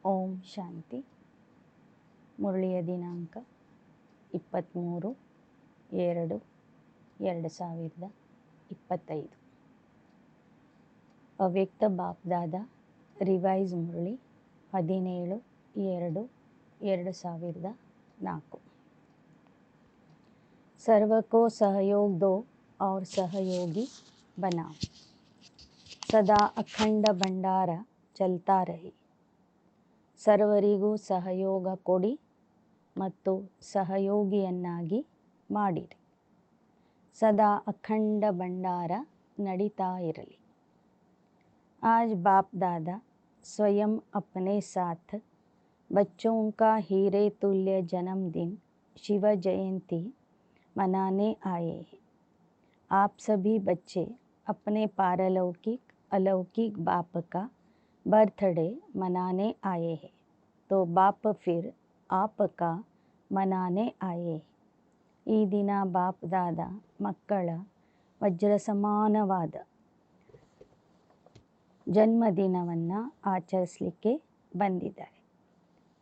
ಓಂ ಶಾಂತಿ. ಮುರಳಿಯ ದಿನಾಂಕ 23/2/2025. ಅವ್ಯಕ್ತ ಬಾಪ್ದಾದ ರಿವೈಸ್ ಮುರಳಿ 17/2/2004. सर्व को सहयोग दो और सहयोगी बनाओ. सदा अखंड भंडार चलता रहे. ಸರ್ವರಿಗೂ ಸಹಯೋಗ ಕೊಡಿ ಮತ್ತು ಸಹಯೋಗಿಯನ್ನಾಗಿ ಮಾಡಿರಿ. ಸದಾ ಅಖಂಡ ಭಂಡಾರ ನಡೀತಾ ಇರಲಿ. आज बाप दादा स्वयं अपने साथ बच्चों का हीरे तुल्य जन्मदिन शिव जयंती मनाने आए हैं. आप सभी बच्चे अपने पारलौकिक अलौकिक बाप का बर्थडे मनाने आए हैं, तो बाप फिर आपका मनाने आए. ಈ ದಿನ ಬಾಪ್ ದಾದ ಮಕ್ಕಳ ವಜ್ರ ಸಮಾನವಾದ ಜನ್ಮದಿನವನ್ನು ಆಚರಿಸಲಿಕ್ಕೆ ಬಂದಿದ್ದಾರೆ.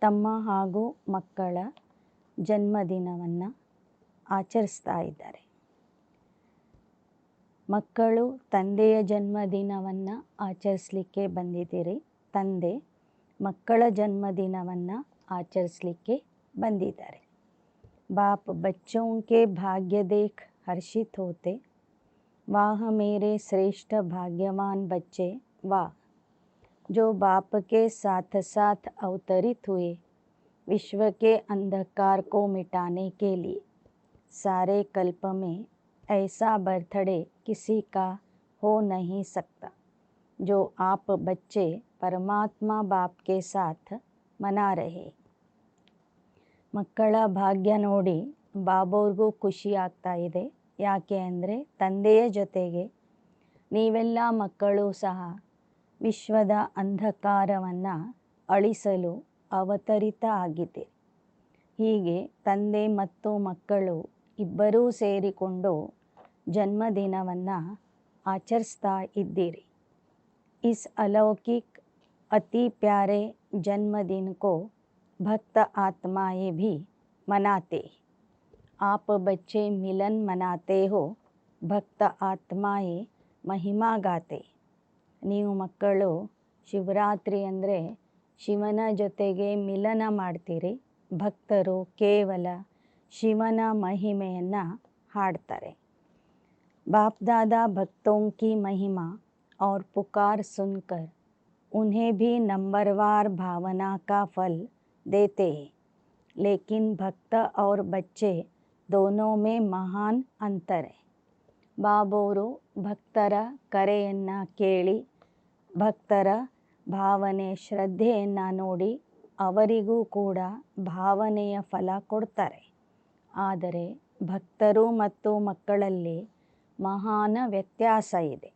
ತಮ್ಮ ಹಾಗೂ ಮಕ್ಕಳ ಜನ್ಮದಿನವನ್ನು ಆಚರಿಸ್ತಾ ಇದ್ದಾರೆ. ಮಕ್ಕಳು ತಂದೆಯ ಜನ್ಮದಿನವನ್ನು ಆಚರಿಸಲಿಕ್ಕೆ ಬಂದಿದ್ದೀರಿ. ತಂದೆ ಮಕ್ಕಳ ಜನ್ಮದಿನವನ್ನು ಆಚರಿಸಲಿಕ್ಕೆ ಬಂದಿದ್ದಾರೆ. बाप बच्चों के भाग्य देख हर्षित होते. वाह मेरे श्रेष्ठ भाग्यवान बच्चे वाह, जो बाप के साथ साथ अवतरित हुए विश्व के अंधकार को मिटाने के लिए. सारे कल्प में ऐसा बर्थडे किसी का हो नहीं सकता जो आप बच्चे परमात्मा बाप के साथ मना रहे. ಮಕ್ಕಳ ಭಾಗ್ಯ ನೋಡಿ ಬಾಬೋರ್ಗೂ ಖುಷಿ ಆಗ್ತಾ ಇದೆ. ಯಾಕೆ ಅಂದರೆ ತಂದೆಯ ಜೊತೆಗೆ ನೀವೆಲ್ಲ ಮಕ್ಕಳು ಸಹ ವಿಶ್ವದ ಅಂಧಕಾರವನ್ನು ಅಳಿಸಲು ಅವತರಿತ ಆಗಿದ್ದೀರಿ. ಹೀಗೆ ತಂದೆ ಮತ್ತು ಮಕ್ಕಳು ಇಬ್ಬರೂ ಸೇರಿಕೊಂಡು ಜನ್ಮದಿನವನ್ನು ಆಚರಿಸ್ತಾ ಇದ್ದೀರಿ. ಇಸ್ ಅಲೌಕಿಕ್ ಅತಿ ಪ್ಯಾರೆ जन्मदिन को भक्त आत्माएं भी मनाते. आप बच्चे मिलन मनाते हो, भक्त आत्माएं महिमा गाते. ನೀವು ಮಕ್ಕಳು ಶಿವರಾತ್ರಿ ಅಂದರೆ ಶಿವನ ಜೊತೆಗೆ ಮಿಲನ ಮಾಡ್ತೀರಿ. ಭಕ್ತರು ಕೇವಲ ಶಿವನ ಮಹಿಮೆಯನ್ನು ಹಾಡ್ತಾರೆ. बाप दादा भक्तों की महिमा और पुकार सुनकर उन्हें भी नंबरवार भावना का फल देते हैं. लेकिन भक्त और बच्चे दोनों में महान अंतर है. ಬಾಬೋರು ಭಕ್ತರ ಕರೆಯನ್ನು ಕೇಳಿ ಭಕ್ತರ ಭಾವನೆ ಶ್ರದ್ಧೆಯನ್ನು ನೋಡಿ ಅವರಿಗೂ ಕೂಡ ಭಾವನೆಯ ಫಲ ಕೊಡ್ತಾರೆ. ಆದರೆ ಭಕ್ತರು ಮತ್ತು ಮಕ್ಕಳಲ್ಲಿ ಮಹಾನ ವ್ಯತ್ಯಾಸ ಇದೆ.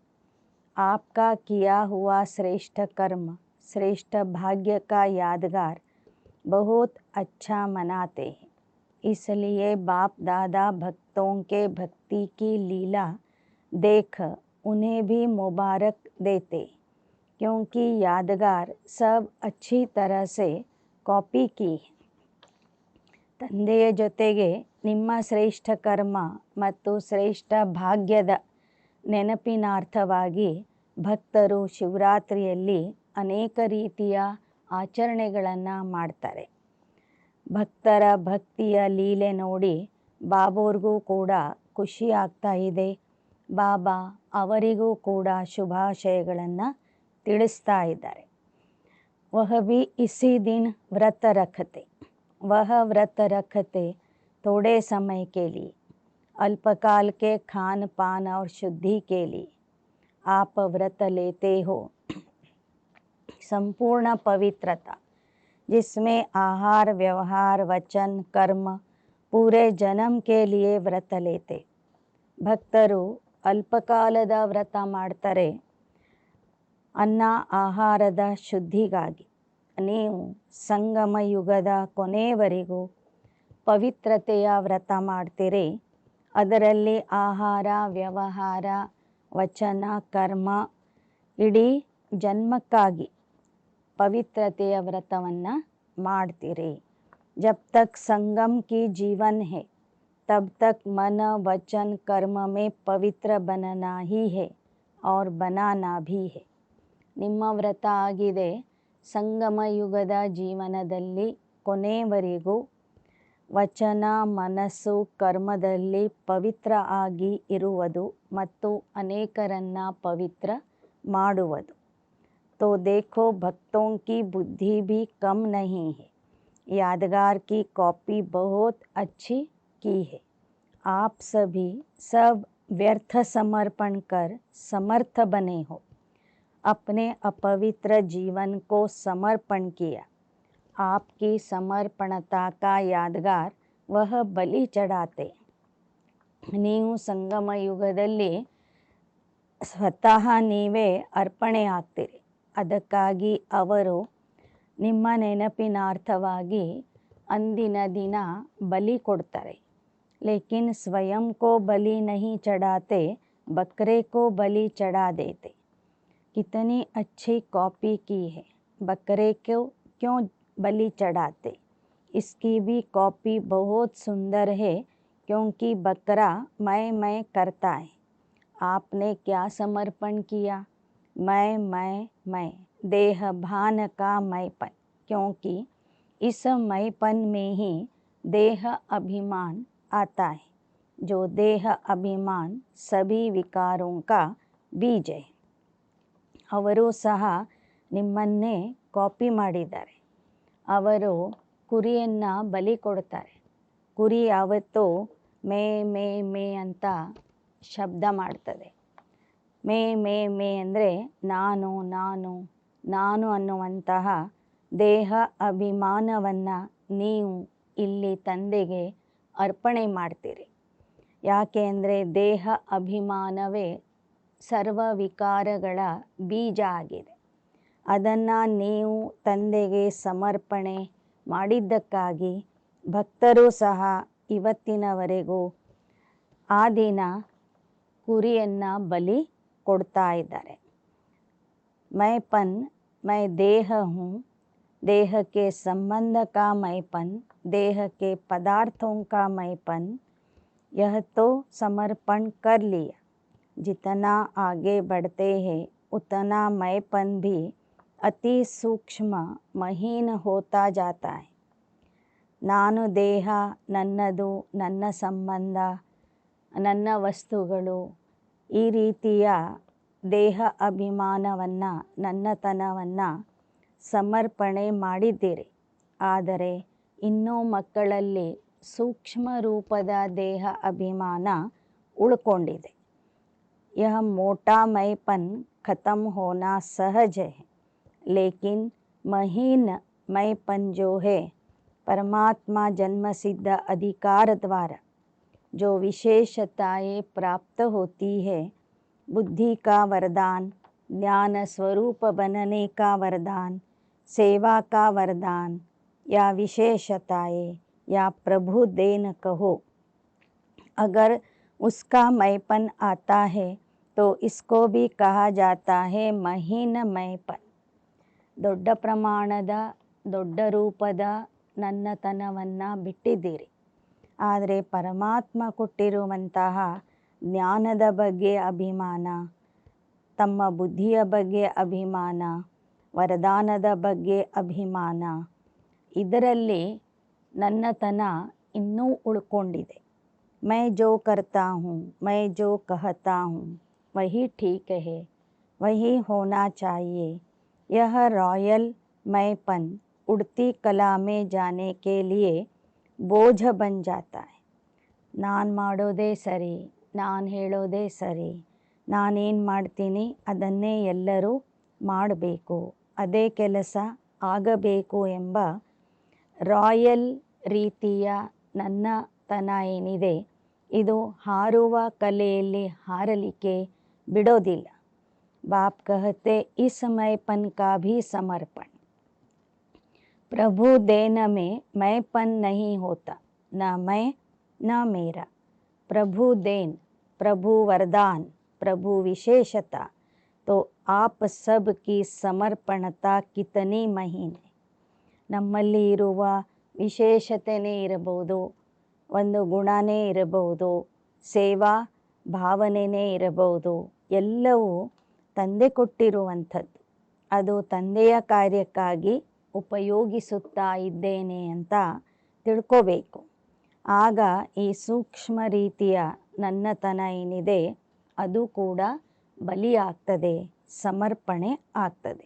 आपका किया हुआ श्रेष्ठ कर्म श्रेष्ठ भाग्य का यादगार बहुत अच्छा मनाते हैं. इसलिए बाप दादा भक्तों के भक्ति की लीला देख उन्हें भी मुबारक देते, क्योंकि यादगार सब अच्छी तरह से कॉपी की है. ತಂದೆಯ ಜೊತೆಗೆ ನಿಮ್ಮ ಶ್ರೇಷ್ಠ ಕರ್ಮ ಮತ್ತು ಶ್ರೇಷ್ಠ ಭಾಗ್ಯದ ನೆನಪಿನಾರ್ಥವಾಗಿ ಭಕ್ತರು ಶಿವರಾತ್ರಿಯಲ್ಲಿ ಅನೇಕ ರೀತಿಯ ಆಚರಣೆಗಳನ್ನು ಮಾಡ್ತಾರೆ. ಭಕ್ತರ ಭಕ್ತಿಯ ಲೀಲೆ ನೋಡಿ ಬಾಬೋರ್ಗೂ ಕೂಡ ಖುಷಿ ಆಗ್ತಾ ಇದೆ. ಬಾಬಾ ಅವರಿಗೂ ಕೂಡ ಶುಭಾಶಯಗಳನ್ನು ತಿಳಿಸ್ತಾ ಇದ್ದಾರೆ. ವಹ ಭಿ ಇಸಿ ದಿನ ವ್ರತ ರಖತೆ. वह व्रत रखते थोड़े समय के लिए, अल्पकाल के खान पान और शुद्धि के लिए. आप व्रत लेते हो संपूर्ण पवित्रता जिसमें आहार व्यवहार वचन कर्म पूरे जन्म के लिए व्रत लेते. ಭಕ್ತರು ಅಲ್ಪಕಾಲದ ವ್ರತ ಮಾಡ್ತಾರೆ ಅನ್ನ ಆಹಾರದ ಶುದ್ಧಿಗಾಗಿ. ನೀವು ಸಂಗಮ ಯುಗದ ಕೊನೆಯವರೆಗೂ ಪವಿತ್ರತೆಯ ವ್ರತ ಮಾಡ್ತೀರಿ. ಅದರಲ್ಲಿ ಆಹಾರ ವ್ಯವಹಾರ ವಚನ ಕರ್ಮ ಇಡೀ ಜನ್ಮಕ್ಕಾಗಿ ಪವಿತ್ರತೆಯ ವ್ರತವನ್ನು ಮಾಡ್ತೀರಿ. जब तक संगम की जीवन है तब तक मन वचन कर्म में पवित्र बनना ही है और बनाना भी है. ನಿಮ್ಮ ವ್ರತ ಆಗಿದೆ ಸಂಗಮ ಯುಗದ ಜೀವನದಲ್ಲಿ ಕೊನೆಯವರೆಗೂ ವಚನ ಮನಸ್ಸು ಕರ್ಮದಲ್ಲಿ ಪವಿತ್ರ ಆಗಿ ಇರುವುದು ಮತ್ತು ಅನೇಕರನ್ನ ಪವಿತ್ರ ಮಾಡುವುದು. तो देखो भक्तों की बुद्धि भी कम नहीं है. यादगार की कॉपी बहुत अच्छी की है. आप सभी सब व्यर्थ समर्पण कर समर्थ बने हो. अपने अपवित्र जीवन को समर्पण किया. आपकी समर्पणता का यादगार वह बलि चढ़ाते. ನೀವು ಸಂಗಮ ಯುಗದಲ್ಲಿ ಸ್ವತಃ ನೀವೇ ಅರ್ಪಣೆ ಆಗ್ತೀರಿ. ಅದಕ್ಕಾಗಿ ಅವರು ನಿಮ್ಮ ನೆನಪಿನಾರ್ಥವಾಗಿ ಅಂದಿನ ದಿನ ಬಲಿ ಕೊಡ್ತಾರೆ. ಲೇಕಿನ್ ಸ್ವಯಂ ಕೋ ಬಲಿ नहीं चढ़ाते, बकरे को बलि चढ़ा देते. कितनी अच्छी कॉपी की है. बकरे को क्यों बलि चढ़ाते? इसकी भी कॉपी बहुत सुंदर है क्योंकि बकरा मैं करता है. आपने क्या समर्पण किया? मैं देह भान का मैंपन. क्योंकि इस मैंपन में ही देह अभिमान आता है. जो देह अभिमान सभी विकारों का बीज है. ಅವರು ಸಹ ನಿಮ್ಮನ್ನೇ ಕಾಪಿ ಮಾಡಿದ್ದಾರೆ. ಅವರು ಕುರಿಯನ್ನು ಬಲಿ ಕೊಡ್ತಾರೆ. ಕುರಿ ಯಾವತ್ತೂ ಮೇ ಅಂತ ಶಬ್ದ ಮಾಡ್ತದೆ. ಮೇ ಅಂದರೆ ನಾನು ಅನ್ನುವಂತಹ ದೇಹ ಅಭಿಮಾನವನ್ನು ನೀವು ಇಲ್ಲಿ ತಂದೆಗೆ ಅರ್ಪಣೆ ಮಾಡ್ತೀರಿ. ಯಾಕೆ ಅಂದರೆ ದೇಹ ಅಭಿಮಾನವೇ ಸರ್ವ ವಿಕಾರಗಳ ಬೀಜ ಆಗಿದೆ. ಅದನ್ನು ನೀವು ತಂದೆಗೆ ಸಮರ್ಪಣೆ ಮಾಡಿದ್ದಕ್ಕಾಗಿ ಭಕ್ತರು ಸಹ ಇವತ್ತಿನವರೆಗೂ ಆ ದಿನ ಕುರಿಯನ್ನು ಬಲಿ ಕೊಡ್ತಾ ಇದ್ದಾರೆ. मैं देह हूँ, देह के संबंध का मैंपन, देह के पदार्थों का मैंपन, यह तो समर्पण कर लिया. जितना आगे बढ़ते हैं उतना मैंपन भी अति सूक्ष्म महीन होता जाता है. ನಾನು ದೇಹ, ನನ್ನದು, ನನ್ನ ಸಂಬಂಧ, ನನ್ನ ವಸ್ತುಗಳು, ಈ ರೀತಿಯ ದೇಹ ಅಭಿಮಾನವನ್ನು ನನ್ನತನವನ್ನು ಸಮರ್ಪಣೆ ಮಾಡಿದ್ದೀರಿ. ಆದರೆ ಇನ್ನೂ ಮಕ್ಕಳಲ್ಲಿ ಸೂಕ್ಷ್ಮ ರೂಪದ ದೇಹ ಅಭಿಮಾನ ಉಳ್ಕೊಂಡಿದೆ. यह मोटा मैंपन ख़त्म होना सहज है, लेकिन महीन मैंपन जो है परमात्मा जन्मसिद्ध अधिकार द्वारा जो विशेषताएं प्राप्त होती है, बुद्धि का वरदान, ज्ञान स्वरूप बनने का वरदान, सेवा का वरदान, या विशेषताएं या प्रभु देन कहो, अगर उसका मैंपन आता है तो इसको भी कहा जाता है महीन मैंपन. ದೊಡ್ಡ ಪ್ರಮಾಣದ ದೊಡ್ಡ ರೂಪದ ನನ್ನತನವನ್ನು ಬಿಟ್ಟಿದ್ದೀರಿ. ಆದರೆ ಪರಮಾತ್ಮ ಕೊಟ್ಟಿರುವಂತಹ ಜ್ಞಾನದ ಬಗ್ಗೆ ಅಭಿಮಾನ, ತಮ್ಮ ಬುದ್ಧಿಯ ಬಗ್ಗೆ ಅಭಿಮಾನ, ವರದಾನದ ಬಗ್ಗೆ ಅಭಿಮಾನ, ಇದರಲ್ಲಿ ನನ್ನತನ ಇನ್ನೂ ಉಳ್ಕೊಂಡಿದೆ. मैं जो करता हूँ, मैं जो कहता हूँ वही ठीक है, वही होना चाहिए. यह रॉयल मैंपन उड़ती कला में जाने के लिए बोझ बन जाता है. ನಾನು ಮಾಡೋದೇ ಸರಿ, ನಾನು ಹೇಳೋದೇ ಸರಿ, ನಾನೇನು ಮಾಡ್ತೀನಿ ಅದನ್ನೇ ಎಲ್ಲರೂ ಮಾಡಬೇಕು, ಅದೇ ಕೆಲಸ ಆಗಬೇಕು ಎಂಬ ರಾಯಲ್ ರೀತಿಯ ನನ್ನತನ ಏನಿದೆ ಇದು ಹಾರುವ ಕಲೆಯಲ್ಲಿ ಹಾರಲಿಕ್ಕೆ ಬಿಡೋದಿಲ್ಲ. बाप कहते इस मैंपन का भी समर्पण. प्रभु देन में मैंपन नहीं होता, न मैं न मेरा. प्रभु देन, प्रभु वरदान, प्रभु विशेषता, तो आप सब की ಸಮರ್ಪಣತಾ ಕಿತನಿ ಮಹೀನೆ. ನಮ್ಮಲ್ಲಿ ಇರುವ ವಿಶೇಷತೆಯೇ ಇರಬಹುದು, ಒಂದು ಗುಣನೇ ಇರಬಹುದು, ಸೇವಾ ಭಾವನೆಯೇ ಇರಬಹುದು, ಎಲ್ಲವೂ ತಂದೆ ಕೊಟ್ಟಿರುವಂಥದ್ದು. ಅದು ತಂದೆಯ ಕಾರ್ಯಕ್ಕಾಗಿ ಉಪಯೋಗಿಸುತ್ತಾ ಇದ್ದೇನೆ ಅಂತ ತಿಳ್ಕೋಬೇಕು. ಆಗ ಈ ಸೂಕ್ಷ್ಮ ರೀತಿಯ ನನ್ನತನ ಏನಿದೆ ಅದು ಕೂಡ ಬಲಿಯಾಗ್ತದೆ, ಸಮರ್ಪಣೆ ಆಗ್ತದೆ.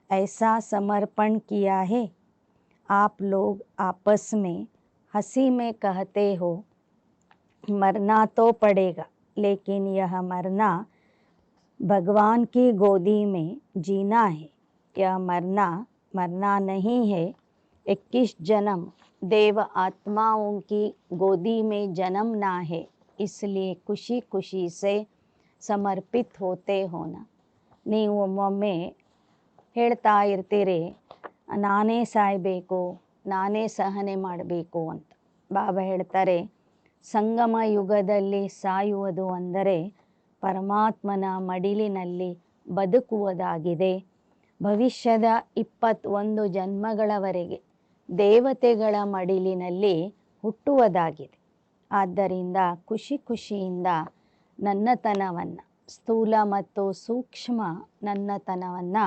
ऐसा समर्पण किया है आप लोग आपस में हंसी में कहते हो मरना तो पड़ेगा, लेकिन यह मरना भगवान की गोदी में जीना है. यह मरना नहीं है. 21 जन्म देव आत्माओं की गोदी में जन्मना है. इसलिए खुशी खुशी से ಸಮರ್ಪಿತ ಹೋತೆ ಹೋನ. ನೀವು ಒಮ್ಮೊಮ್ಮೆ ಹೇಳ್ತಾ ಇರ್ತೀರಿ ನಾನೇ ಸಾಯಬೇಕು, ನಾನೇ ಸಹನೆ ಮಾಡಬೇಕು ಅಂತ. ಬಾಬಾ ಹೇಳ್ತಾರೆ ಸಂಗಮ ಯುಗದಲ್ಲಿ ಸಾಯುವುದು ಅಂದರೆ ಪರಮಾತ್ಮನ ಮಡಿಲಿನಲ್ಲಿ ಬದುಕುವುದಾಗಿದೆ. ಭವಿಷ್ಯದ 21 ಜನ್ಮಗಳವರೆಗೆ ದೇವತೆಗಳ ಮಡಿಲಿನಲ್ಲಿ ಹುಟ್ಟುವುದಾಗಿದೆ. ಆದ್ದರಿಂದ ಖುಷಿ ಖುಷಿಯಿಂದ ನನ್ನತನವನ್ನು, ಸ್ಥೂಲ ಮತ್ತು ಸೂಕ್ಷ್ಮ ನನ್ನತನವನ್ನು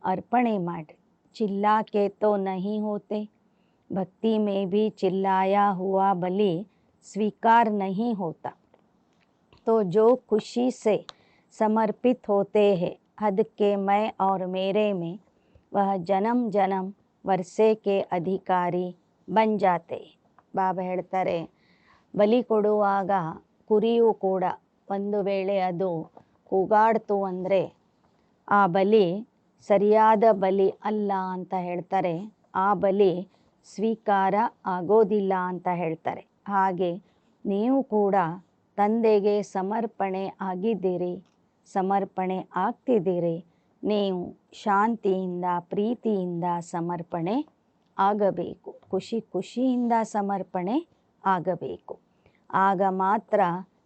ಅರ್ಪಣೆ ಮಾಡಿ. चिल्ला के तो नहीं होते, भक्ति में भी चिल्लाया हुआ बलि स्वीकार नहीं होता. तो जो खुशी से समर्पित होते हैं हद के मैं और मेरे में, वह जन्म जन्म वर्षे के अधिकारी बन जाते. ಬಾಬಾ ಹೇಳ್ತಾರೆ ಬಲಿ ಕೊಡುವಾಗ ಕುರಿಯೂ ಕೂಡ ಒಂದು ವೇಳೆ ಅದು ಕೂಗಾಡ್ತು ಅಂದರೆ ಆ ಬಲಿ ಸರಿಯಾದ ಬಲಿ ಅಲ್ಲ ಅಂತ ಹೇಳ್ತಾರೆ, ಆ ಬಲಿ ಸ್ವೀಕಾರ ಆಗೋದಿಲ್ಲ ಅಂತ ಹೇಳ್ತಾರೆ. ಹಾಗೆ ನೀವು ಕೂಡ ತಂದೆಗೆ ಸಮರ್ಪಣೆ ಆಗಿದ್ದೀರಿ, ಸಮರ್ಪಣೆ ಆಗ್ತಿದ್ದೀರಿ. ನೀವು ಶಾಂತಿಯಿಂದ ಪ್ರೀತಿಯಿಂದ ಸಮರ್ಪಣೆ ಆಗಬೇಕು, ಖುಷಿ ಖುಷಿಯಿಂದ ಸಮರ್ಪಣೆ ಆಗಬೇಕು. ಆಗ ಮಾತ್ರ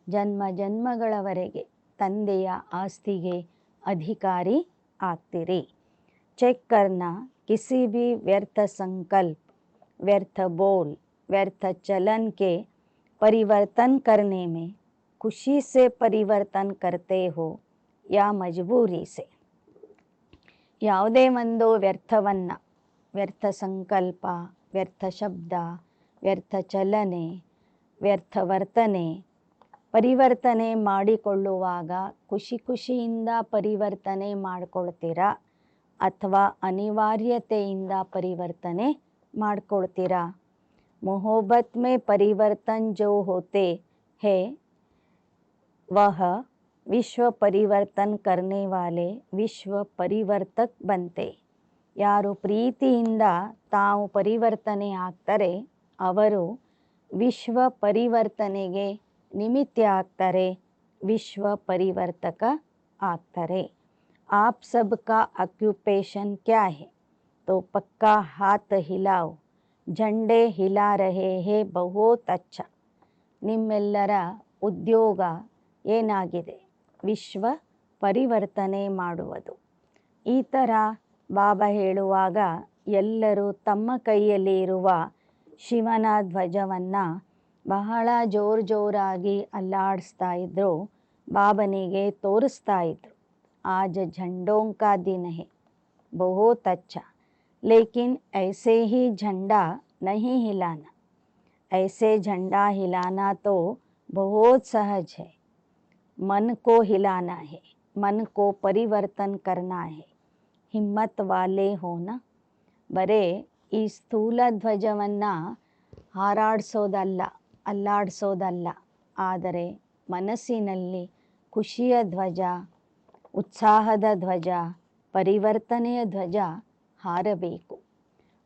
ಜನ್ಮ ಜನ್ಮಗಳವರೆಗೆ ತಂದೆಯ ಆಸ್ತಿಗೆ ಅಧಿಕಾರಿ ಆಗ್ತೀರಿ. चेक करना किसी भी व्यर्थ संकल्प, व्यर्थ बोल, व्यर्थ चलन के परिवर्तन करने में खुशी से परिवर्तन करते हो या मजबूरी से. ಯಾವುದೇ ಒಂದು ವ್ಯರ್ಥವನ್ನು, ವ್ಯರ್ಥ ಸಂಕಲ್ಪ, ವ್ಯರ್ಥ ಶಬ್ದ, ವ್ಯರ್ಥ ಚಲನೆ, ವ್ಯರ್ಥ ವರ್ತನೆ ಪರಿವರ್ತನೆ ಮಾಡಿಕೊಳ್ಳುವಾಗ ಖುಷಿ ಖುಷಿಯಿಂದ ಪರಿವರ್ತನೆ ಮಾಡಿಕೊಳ್ತೀರಾ ಅಥವಾ ಅನಿವಾರ್ಯತೆಯಿಂದ ಪರಿವರ್ತನೆ ಮಾಡ್ಕೊಳ್ತೀರಾ. ಮೊಹಬ್ಬತ್ ಮೇ ಪರಿವರ್ತನ್ ಜೋ ಹೋತೆ ಹೇ ವಹ ವಿಶ್ವ ಪರಿವರ್ತನ್ ಕರ್ನೆ ವಾಲೆ ವಿಶ್ವ ಪರಿವರ್ತಕ್ ಬಂತೆ. ಯಾರು ಪ್ರೀತಿಯಿಂದ ತಾವು ಪರಿವರ್ತನೆ ಆಗ್ತಾರೆ ಅವರು ವಿಶ್ವ ಪರಿವರ್ತನೆಗೆ ನಿಮಿತ್ತ ಆಗ್ತಾರೆ, ವಿಶ್ವ ಪರಿವರ್ತಕ ಆಗ್ತಾರೆ. आप सबका ऑक्यूपेशन क्या है? तो पक्का हाथ हिलाओ, झंडे हिला रहे हैं बहुत अच्छा. ನಿಮ್ಮೆಲ್ಲರ ಉದ್ಯೋಗ ಏನಾಗಿದೆ? ವಿಶ್ವ ಪರಿವರ್ತನೆ ಮಾಡುವುದು. ಈ ಥರ ಬಾಬಾ ಹೇಳುವಾಗ ಎಲ್ಲರೂ ತಮ್ಮ ಕೈಯಲ್ಲಿ ಇರುವ ಶಿವನ ಧ್ವಜವನ್ನು ಬಹಳ ಜೋರಾಗಿ ಅಲ್ಲಾಡಿಸ್ತಾ ಇದ್ರು, ಬಾಬನಿಗೆ ತೋರಿಸ್ತಾ ಇದ್ರು. आज झंडों का दिन है, बहुत अच्छा, लेकिन ऐसे ही झंडा नहीं हिलाना. ऐसे झंडा हिलाना तो बहुत सहज है. मन को हिलाना है, मन को परिवर्तन करना है. हिम्मत वाले होना. ಬರೇ ಈ ಸ್ಥೂಲ ಧ್ವಜವನ್ನು ಹಾರಾಡಿಸೋದಲ್ಲ, ಅಲ್ಲಾಡಿಸೋದಲ್ಲ, ಆದರೆ ಮನಸ್ಸಿನಲ್ಲಿ ಖುಷಿಯ ಧ್ವಜ, ಉತ್ಸಾಹದ ಧ್ವಜ, ಪರಿವರ್ತನೆಯ ಧ್ವಜ ಹಾರಬೇಕು.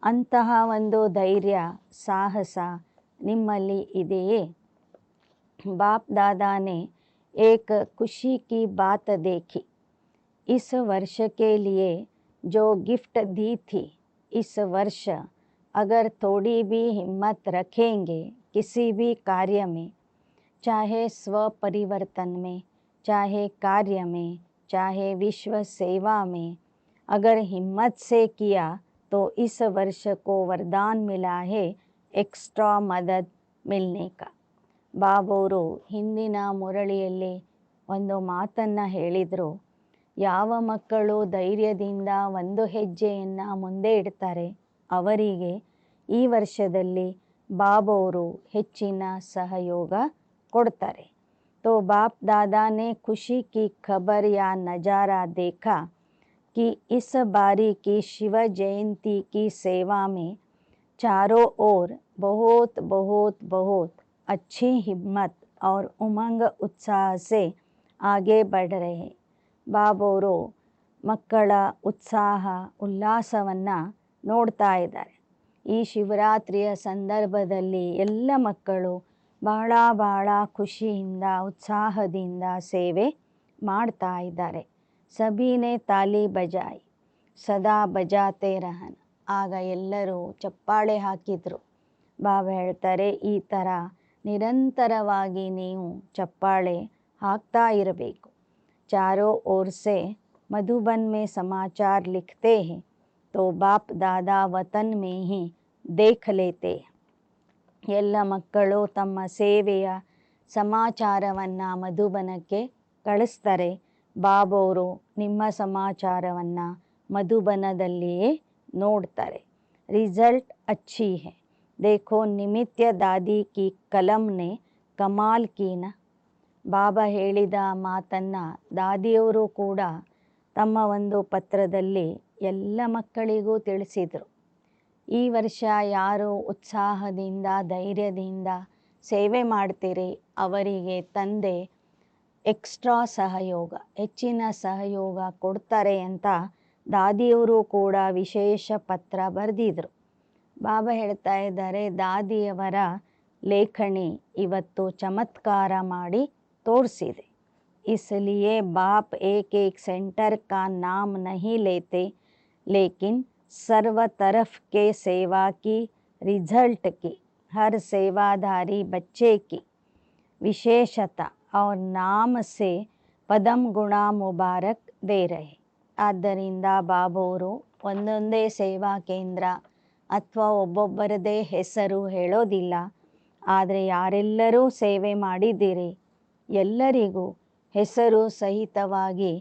ಅಂತಹ ಒಂದು ಧೈರ್ಯ, ಸಾಹಸ ನಿಮ್ಮಲ್ಲಿ ಇದೆಯೇ? बाप दादा ने एक खुशी की बात देखी. इस वर्ष के लिए जो गिफ्ट दी थी, इस वर्ष अगर थोड़ी भी हिम्मत रखेंगे किसी भी कार्य में, चाहे स्व परिवर्तन में, चाहे कार्य में, चाहे विश्व सेवा में अगर हिम्मत से किया तो इस वर्ष को वरदान मिला है एक्स्ट्रा मदद मिलने का. ಬಾಬವರು ಹಿಂದಿನ ಮುರಳಿಯಲ್ಲಿ ಒಂದು ಮಾತನ್ನು ಹೇಳಿದರು. ಯಾವ ಮಕ್ಕಳು ಧೈರ್ಯದಿಂದ ಒಂದು ಹೆಜ್ಜೆಯನ್ನು ಮುಂದೆ ಇಡ್ತಾರೆ ಅವರಿಗೆ ಈ ವರ್ಷದಲ್ಲಿ ಬಾಬವರು ಹೆಚ್ಚಿನ ಸಹಯೋಗ ಕೊಡ್ತಾರೆ. तो बाप दादा ने खुशी की खबर या नज़ारा देखा कि इस बारी की शिव जयंती की सेवा में चारों ओर बहुत बहुत बहुत अच्छी हिम्मत और उमंग उत्साह से आगे बढ़ रहे. ಬಾಬವರು ಮಕ್ಕಳ ಉತ್ಸಾಹ ಉಲ್ಲಾಸವನ್ನು ನೋಡ್ತಾ ಇದ್ದಾರೆ. ಈ ಶಿವರಾತ್ರಿಯ ಸಂದರ್ಭದಲ್ಲಿ ಎಲ್ಲ ಮಕ್ಕಳು ಬಹಳ ಬಹಳ ಖುಷಿಯಿಂದ ಉತ್ಸಾಹದಿಂದ ಸೇವೆ ಮಾಡ್ತಾ ಇದ್ದಾರೆ. ಸಭೀನೆ ತಾಲಿ ಬಜಾಯಿ ಸದಾ ಬಜಾತೆ ರಹನ. ಆಗ ಎಲ್ಲರೂ ಚಪ್ಪಾಳೆ ಹಾಕಿದರು. ಬಾಬಾ ಹೇಳ್ತಾರೆ, ಈ ಥರ ನಿರಂತರವಾಗಿ ನೀವು ಚಪ್ಪಾಳೆ ಹಾಕ್ತಾ ಇರಬೇಕು. चारों ओर से मधुबन में समाचार लिखते हैं तो बाप दादा वतन में ही देख लेते. ಎಲ್ಲ ಮಕ್ಕಳು ತಮ್ಮ ಸೇವೆಯ ಸಮಾಚಾರವನ್ನು ಮಧುಬನಕ್ಕೆ ಕಳಿಸ್ತಾರೆ. ಬಾಬವರು ನಿಮ್ಮ ಸಮಾಚಾರವನ್ನು ಮಧುಬನದಲ್ಲಿಯೇ ನೋಡ್ತಾರೆ. ರಿಸಲ್ಟ್ अच्छी है देखो निमित्य दादी की कलम ने कमाल की ना. ಬಾಬಾ ಹೇಳಿದ ಮಾತನ್ನು ದಾದಿಯವರು ಕೂಡ ತಮ್ಮ ಒಂದು ಪತ್ರದಲ್ಲಿ ಎಲ್ಲ ಮಕ್ಕಳಿಗೂ ತಿಳಿಸಿದರು. ಈ ವರ್ಷ ಯಾರು ಉತ್ಸಾಹದಿಂದ ಧೈರ್ಯದಿಂದ ಸೇವೆ ಮಾಡ್ತೀರಿ ಅವರಿಗೆ ತಂದೆ ಎಕ್ಸ್ಟ್ರಾ ಸಹಯೋಗ ಹೆಚ್ಚಿನ ಸಹಯೋಗ ಕೊಡ್ತಾರೆ ಅಂತ ದಾದಿಯವರು ಕೂಡ ವಿಶೇಷ ಪತ್ರ ಬರೆದಿದ್ರು. ಬಾಬಾ ಹೇಳ್ತಾ ಇದ್ದಾರೆ, ದಾದಿಯವರ ಲೇಖನಿ ಇವತ್ತು ಚಮತ್ಕಾರ ಮಾಡಿ तोड़सीदे. इसलिए बाप एक एक सेंटर का नाम नहीं लेते लेकिन सर्व तरफ के सेवा की रिजल्ट की हर सेवाधारी बच्चे की विशेषता और नाम से पदम गुण मुबारक दे रहे. ಆದ್ದರಿಂದ ಬಾಬವರು ಒಂದೊಂದೇ ಸೇವಾ ಕೇಂದ್ರ ಅಥವಾ ಒಬ್ಬೊಬ್ಬರದೇ ಹೆಸರು ಹೇಳೋದಿಲ್ಲ. ಆದರೆ ಯಾರೆಲ್ಲರೂ ಸೇವೆ ಮಾಡಿದ್ದೀರಿ ಎಲ್ಲರಿಗೂ ಹೆಸರು ಸಹಿತವಾಗಿ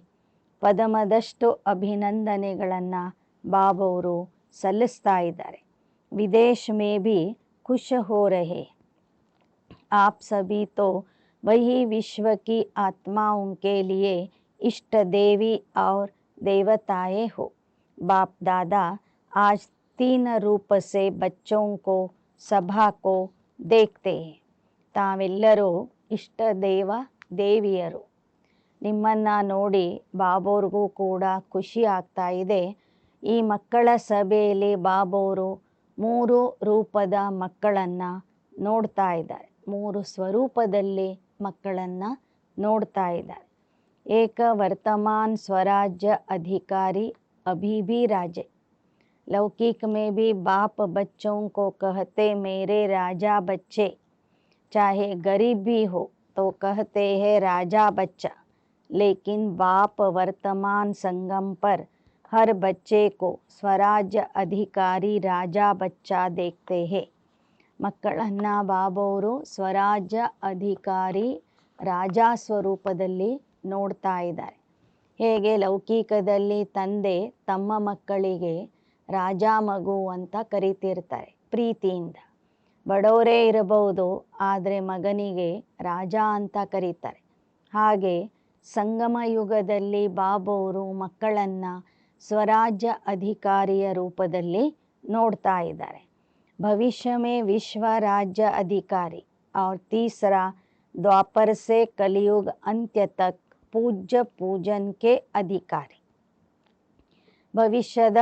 ಪದಮದಷ್ಟು ಅಭಿನಂದನೆಗಳನ್ನು ಬಾಬವರು ಸಲ್ಲಿಸ್ತಾ ಇದ್ದಾರೆ. ವಿದೇಶ ಮೇ ಭಿ ಖುಷ್ ಹೋ ರಹೆ. आप सभी तो वही विश्व की आत्माओं के लिए इष्ट देवी और देवताएं हो. बाप दादा आज 3 रूप से बच्चों को सभा को देखते हैं. ತಾವೆಲ್ಲರೂ ಇಷ್ಟ ದೇವ ದೇವಿಯರು. ನಿಮ್ಮನ್ನು ನೋಡಿ ಬಾಬೋರ್ಗೂ ಕೂಡ ಖುಷಿ ಆಗ್ತಾ ಇದೆ. ಈ ಮಕ್ಕಳ ಸಭೆಯಲ್ಲಿ ಬಾಬೋರು 3 ರೂಪದ ಮಕ್ಕಳನ್ನು ನೋಡ್ತಾ ಇದ್ದಾರೆ. 3 ಸ್ವರೂಪದಲ್ಲಿ ಮಕ್ಕಳನ್ನು ನೋಡ್ತಾ ಇದ್ದಾರೆ. ಏಕ ವರ್ತಮಾನ್ ಸ್ವರಾಜ್ಯ ಅಧಿಕಾರಿ अभी भी राजे. लौकिक में भी बाप बच्चों को कहते मेरे राजा बच्चे. चाहे गरीब भी हो तो कहते हैं राजा बच्चा. लेकिन बाप वर्तमान संगम पर हर बच्चे को स्वराज्य अधिकारी राजा बच्चा देखते हैं. ಮಕ್ಕಳನ್ನು ಬಾಬೋರು ಸ್ವರಾಜ್ಯ ಅಧಿಕಾರಿ ರಾಜ ಸ್ವರೂಪದಲ್ಲಿ ನೋಡ್ತಾ ಇದ್ದಾರೆ. ಹೇಗೆ ಲೌಕಿಕದಲ್ಲಿ ತಂದೆ ತಮ್ಮ ಮಕ್ಕಳಿಗೆ ರಾಜ ಮಗು ಅಂತ ಕರಿತಿರ್ತಾರೆ ಪ್ರೀತಿಯಿಂದ. ಬಡವರೇ ಇರಬಹುದು, ಆದರೆ ಮಗನಿಗೆ ರಾಜ ಅಂತ ಕರೀತಾರೆ. ಹಾಗೆ ಸಂಗಮ ಯುಗದಲ್ಲಿ ಬಾಬೋರು ಮಕ್ಕಳನ್ನು ಸ್ವರಾಜ್ಯ ಅಧಿಕಾರಿಯ ರೂಪದಲ್ಲಿ ನೋಡ್ತಾ ಇದ್ದಾರೆ. भविष्य में विश्व राज्य अधिकारी और तीसरा द्वापर से कलयुग अंत्य तक पूज्य पूजन के अधिकारी. ಭವಿಷ್ಯದ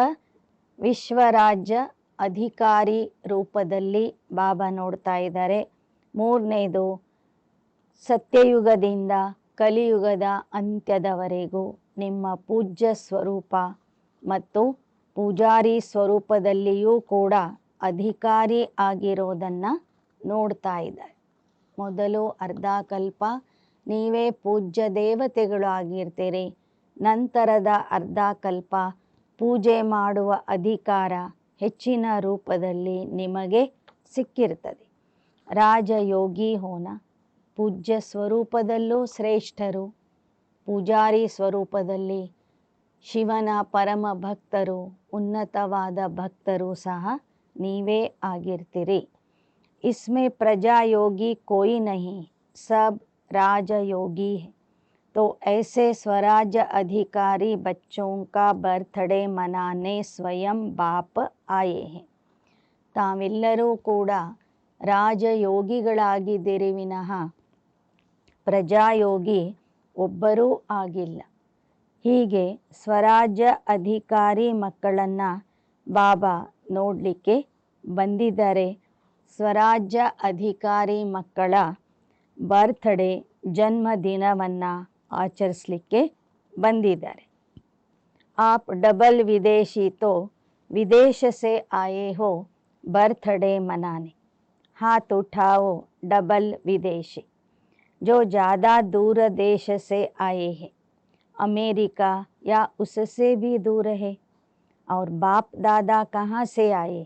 ವಿಶ್ವ ರಾಜ್ಯ ಅಧಿಕಾರಿ ರೂಪದಲ್ಲಿ ಬಾಬಾ ನೋಡ್ತಾ ಇದ್ದಾರೆ. 3ನೇದು ಸತ್ಯಯುಗದಿಂದ ಕಲಿಯುಗದ ಅಂತ್ಯದವರೆಗೂ ನಿಮ್ಮ ಪೂಜ್ಯ ಸ್ವರೂಪ ಮತ್ತು ಪೂಜಾರಿ ಸ್ವರೂಪದಲ್ಲಿಯೂ ಕೂಡ ಅಧಿಕಾರಿ ಆಗಿರೋದನ್ನು ನೋಡ್ತಾ ಇದ್ದಾರೆ. ಮೊದಲು ಅರ್ಧ ಕಲ್ಪ ನೀವೇ ಪೂಜ್ಯ ದೇವತೆಗಳು ಆಗಿರ್ತೀರಿ. ನಂತರದ ಅರ್ಧ ಕಲ್ಪ ಪೂಜೆ ಮಾಡುವ ಅಧಿಕಾರ ಹೆಚ್ಚಿನ ರೂಪದಲ್ಲಿ ನಿಮಗೆ ಸಿಕ್ಕಿರ್ತದೆ. ರಾಜಯೋಗಿ ಹೋನ, ಪೂಜ್ಯ ಸ್ವರೂಪದಲ್ಲೂ ಶ್ರೇಷ್ಠರು, ಪೂಜಾರಿ ಸ್ವರೂಪದಲ್ಲಿ ಶಿವನ ಪರಮ ಭಕ್ತರು, ಉನ್ನತವಾದ ಭಕ್ತರು ಸಹ ನೀವೇ ಆಗಿರ್ತೀರಿ. इसमें प्रजा योगी कोई नहीं, सब राजयोगी है. तो ऐसे स्वराज्य अधिकारी बच्चों का बर्थडे मनाने स्वयं बाप आए हैं. ತಾವೆಲ್ಲರೂ ಕೂಡ ರಾಜಯೋಗಿಗಳಾಗಿದ್ದೀರಿ ವಿನಃ ಪ್ರಜಾಯೋಗಿ ಒಬ್ಬರೂ ಆಗಿಲ್ಲ. ಹೀಗೆ ಸ್ವರಾಜ್ಯ ಅಧಿಕಾರಿ ಮಕ್ಕಳನ್ನು ಬಾಬಾ ನೋಡಲಿಕ್ಕೆ ಬಂದಿದ್ದಾರೆ. ಸ್ವರಾಜ್ಯ ಅಧಿಕಾರಿ ಮಕ್ಕಳ ಬರ್ತ್ಡೇ ಜನ್ಮದಿನವನ್ನು ಆಚರಿಸಲಿಕ್ಕೆ ಬಂದಿದ್ದಾರೆ. आप डबल विदेशी तो विदेश से आए हो बर्थडे मनाने, हाथ उठाओ डबल विदेशी, जो ज़्यादा दूर देश से आए हैं, अमेरिका या उससे भी दूर है. और बाप दादा कहाँ से आए?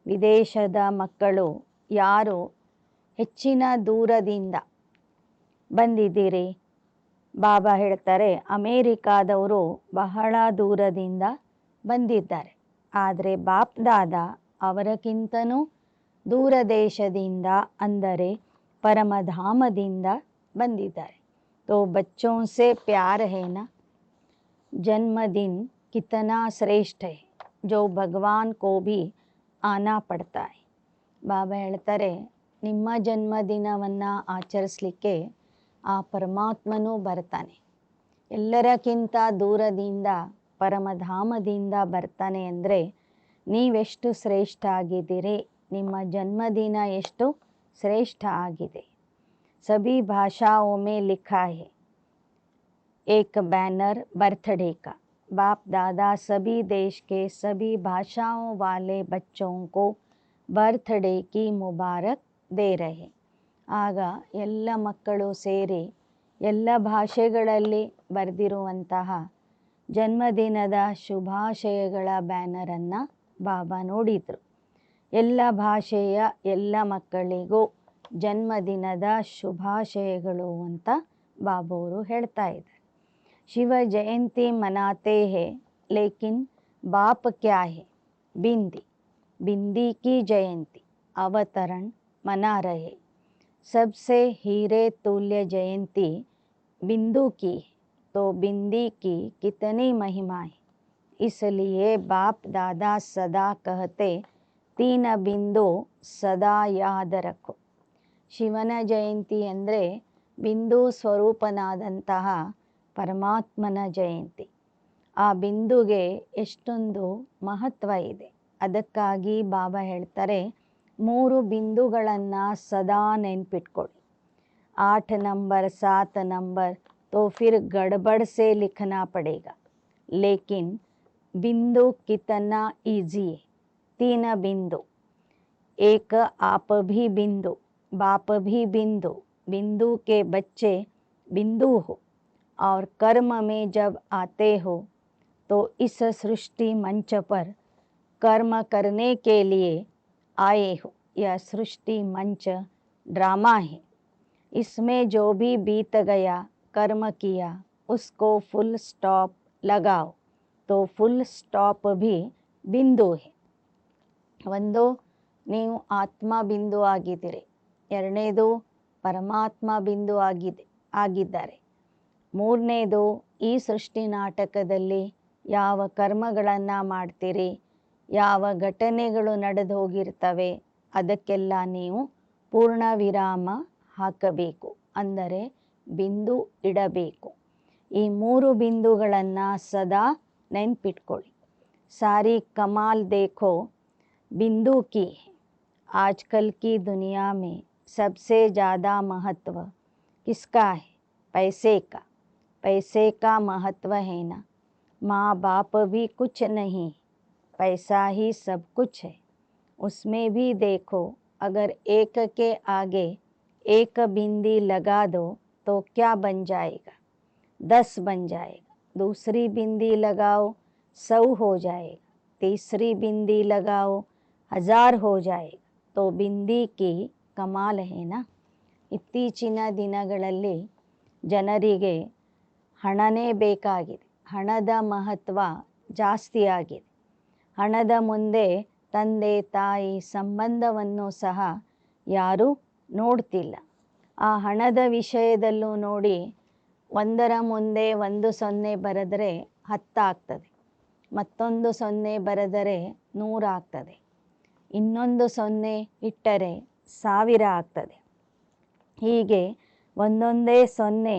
ವಿದೇಶದ ಮಕ್ಕಳು ಯಾರು ಹೆಚ್ಚಿನ ದೂರದಿಂದ ಬಂದಿದ್ದೀರಿ? ಬಾಬಾ ಹೇಳ್ತಾರೆ, ಅಮೇರಿಕಾದವರು ಬಹಳ ದೂರದಿಂದ ಬಂದಿದ್ದಾರೆ. ಆದರೆ ಬಾಪ್ ದಾದಾ ಅವರಕ್ಕಿಂತನೂ ದೂರ ದೇಶದಿಂದ ಅಂದರೆ ಪರಮಧಾಮದಿಂದ ಬಂದಿದ್ದಾರೆ. तो बच्चों से प्यार है ना, जन्मदिन कितना श्रेष्ठ है जो भगवान को भी ಆನಾ ಪಡ್ತಾ. ಬಾಬಾ ಹೇಳ್ತಾರೆ, ನಿಮ್ಮ ಜನ್ಮದಿನವನ್ನು ಆಚರಿಸಲಿಕ್ಕೆ ಆ ಪರಮಾತ್ಮನೂ ಬರ್ತಾನೆ. ಎಲ್ಲರಕ್ಕಿಂತ ದೂರದಿಂದ ಪರಮಧಾಮದಿಂದ ಬರ್ತಾನೆ ಅಂದರೆ ನೀವೆಷ್ಟು ಶ್ರೇಷ್ಠ ಆಗಿದ್ದೀರಿ, ನಿಮ್ಮ ಜನ್ಮದಿನ ಎಷ್ಟು ಶ್ರೇಷ್ಠ ಆಗಿದೆ. ಸಭಿ ಭಾಷಾओं में लिखा है एक बैनर बर्थडे का. बाप दादा सभी देश के सभी भाषाओं वाले बच्चों को बर्थडे की मुबारक दे रहे. ಆಗ ಎಲ್ಲ ಮಕ್ಕಳು ಸೇರಿ ಎಲ್ಲ ಭಾಷೆಗಳಲ್ಲಿ ಬರೆದಿರುವಂತಹ ಜನ್ಮದಿನದ ಶುಭಾಶಯಗಳ ಬ್ಯಾನರನ್ನು ಬಾಬಾ ನೋಡಿದರು. ಎಲ್ಲ ಭಾಷೆಯ ಎಲ್ಲ ಮಕ್ಕಳಿಗೂ ಜನ್ಮದಿನದ ಶುಭಾಶಯಗಳು ಅಂತ ಬಾಬವರು ಹೇಳ್ತಾ ಇದ್ದಾರೆ. शिव जयंती मनाते हैं, लेकिन बाप क्या है? बिंदी, बिंदी की जयंती अवतरण मना रहे. सबसे हीरे तुल्य जयंती बिंदु की है, तो बिंदी की कितनी महिमा है. इसलिए बाप दादा सदा कहते, तीन बिंदु सदा याद रखो. ಶಿವನ ಜಯಂತಿ ಅಂದರೆ ಬಿಂದು ಸ್ವರೂಪನಾದಂತಹ ಪರಮಾತ್ಮನ ಜಯಂತಿ. ಆ ಬಿಂದುಗೆ ಎಷ್ಟೊಂದು ಮಹತ್ವ ಇದೆ. ಅದಕ್ಕಾಗಿ ಬಾಬಾ ಹೇಳ್ತಾರೆ, 3 ಬಿಂದುಗಳನ್ನು ಸದಾ ನೆನ್ಪಿಟ್ಕೊಳ್ಳಿ. 8 नंबर 7 नंबर तो फिर गड़बड़ से लिखना पड़ेगा, लेकिन बिंदु कितना ईजी है. 3 बिंदु, एक आप भी बिंदु, बाप भी बिंदु, बिंदु के बच्चे बिंदु हो और कर्म में जब आते हो तो इस सृष्टि मंच पर कर्म करने के लिए आए हो. यह सृष्टि मंच ड्रामा है. इसमें जो भी बीत गया कर्म किया उसको फुल स्टॉप लगाओ. तो फुल स्टॉप भी बिंदु है. ಒಂದು ನೀವು ಆತ್ಮ ಬಿಂದು ಆಗಿದ್ದೀರಿ, ಎರಡನೇದು ಪರಮಾತ್ಮ ಬಿಂದು ಆಗಿದ್ದಾರೆ, ಮೂರನೇದು ಈ ಸೃಷ್ಟಿ ನಾಟಕದಲ್ಲಿ ಯಾವ ಕರ್ಮಗಳನ್ನು ಮಾಡ್ತೀರಿ, ಯಾವ ಘಟನೆಗಳು ನಡೆದು ಹೋಗಿರ್ತವೆ ಅದಕ್ಕೆಲ್ಲ ನೀವು ಪೂರ್ಣ ವಿರಾಮ ಹಾಕಬೇಕು, ಅಂದರೆ ಬಿಂದು ಇಡಬೇಕು. ಈ 3 ಬಿಂದುಗಳನ್ನು ಸದಾ ನೆನ್ಪಿಟ್ಕೊಳ್ಳಿ. ಸಾರಿ ಕಮಾಲ್ ದೇಖೋ बिंदु की. आजकल की दुनिया में सबसे ज़्यादा महत्व किसका है? पैसे का. पैसे का महत्व है ना. माँ बाप भी कुछ नहीं, पैसा ही सब कुछ है. उसमें भी देखो, अगर एक के आगे एक बिंदी लगा दो तो क्या बन जाएगा? 10 बन जाएगा. दूसरी बिंदी लगाओ 100 हो जाएगा, तीसरी बिंदी लगाओ 1000 हो जाएगा. तो बिंदी की ಕಮಾಲ್ ಹೇನಾ. ಇತ್ತೀಚಿನ ದಿನಗಳಲ್ಲಿ ಜನರಿಗೆ ಹಣನೇ ಬೇಕಾಗಿದೆ. ಹಣದ ಮಹತ್ವ ಜಾಸ್ತಿ ಆಗಿದೆ. ಹಣದ ಮುಂದೆ ತಂದೆ ತಾಯಿ ಸಂಬಂಧವನ್ನು ಸಹ ಯಾರೂ ನೋಡ್ತಿಲ್ಲ. ಆ ಹಣದ ವಿಷಯದಲ್ಲೂ ನೋಡಿ, ಒಂದರ ಮುಂದೆ 1 ಬರೆದರೆ 10 ಆಗ್ತದೆ, ಮತ್ತೊಂದು 0 ಬರೆದರೆ 100 ಆಗ್ತದೆ, ಇನ್ನೊಂದು 0 ಇಟ್ಟರೆ 1000 ಆಗ್ತದೆ. ಹೀಗೆ ಒಂದೊಂದೇ 0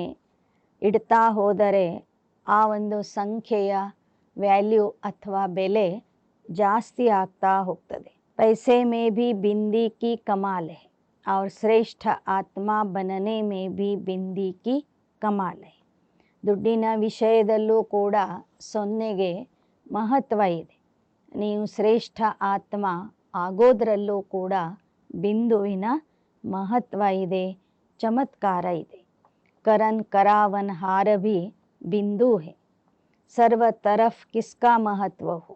ಇಡ್ತಾ ಹೋದರೆ ಆ ಒಂದು ಸಂಖ್ಯೆಯ ವ್ಯಾಲ್ಯೂ ಅಥವಾ ಬೆಲೆ ಜಾಸ್ತಿ ಆಗ್ತಾ ಹೋಗ್ತದೆ. पैसे में भी बिंदी की कमाल है और श्रेष्ठ आत्मा बनने में भी बिंदी की कमाल है. ದುಡ್ಡಿನ ವಿಷಯದಲ್ಲೂ ಕೂಡ 0ಗೆ ಮಹತ್ವ ಇದೆ. ನೀವು ಶ್ರೇಷ್ಠ ಆತ್ಮ ಆಗೋದ್ರಲ್ಲೂ ಕೂಡ ಬಿಂದುವಿನ ಮಹತ್ವ ಇದೆ, ಚಮತ್ಕಾರ ಇದೆ. ಕರನ್ ಕರಾವನ್ ಹಾರ ಭಿ ಬಿಂದು ಹೇ, ಸರ್ವ ತರಫ್ ಕಿಸ್ಕಾ ಮಹತ್ವ ಹೋ.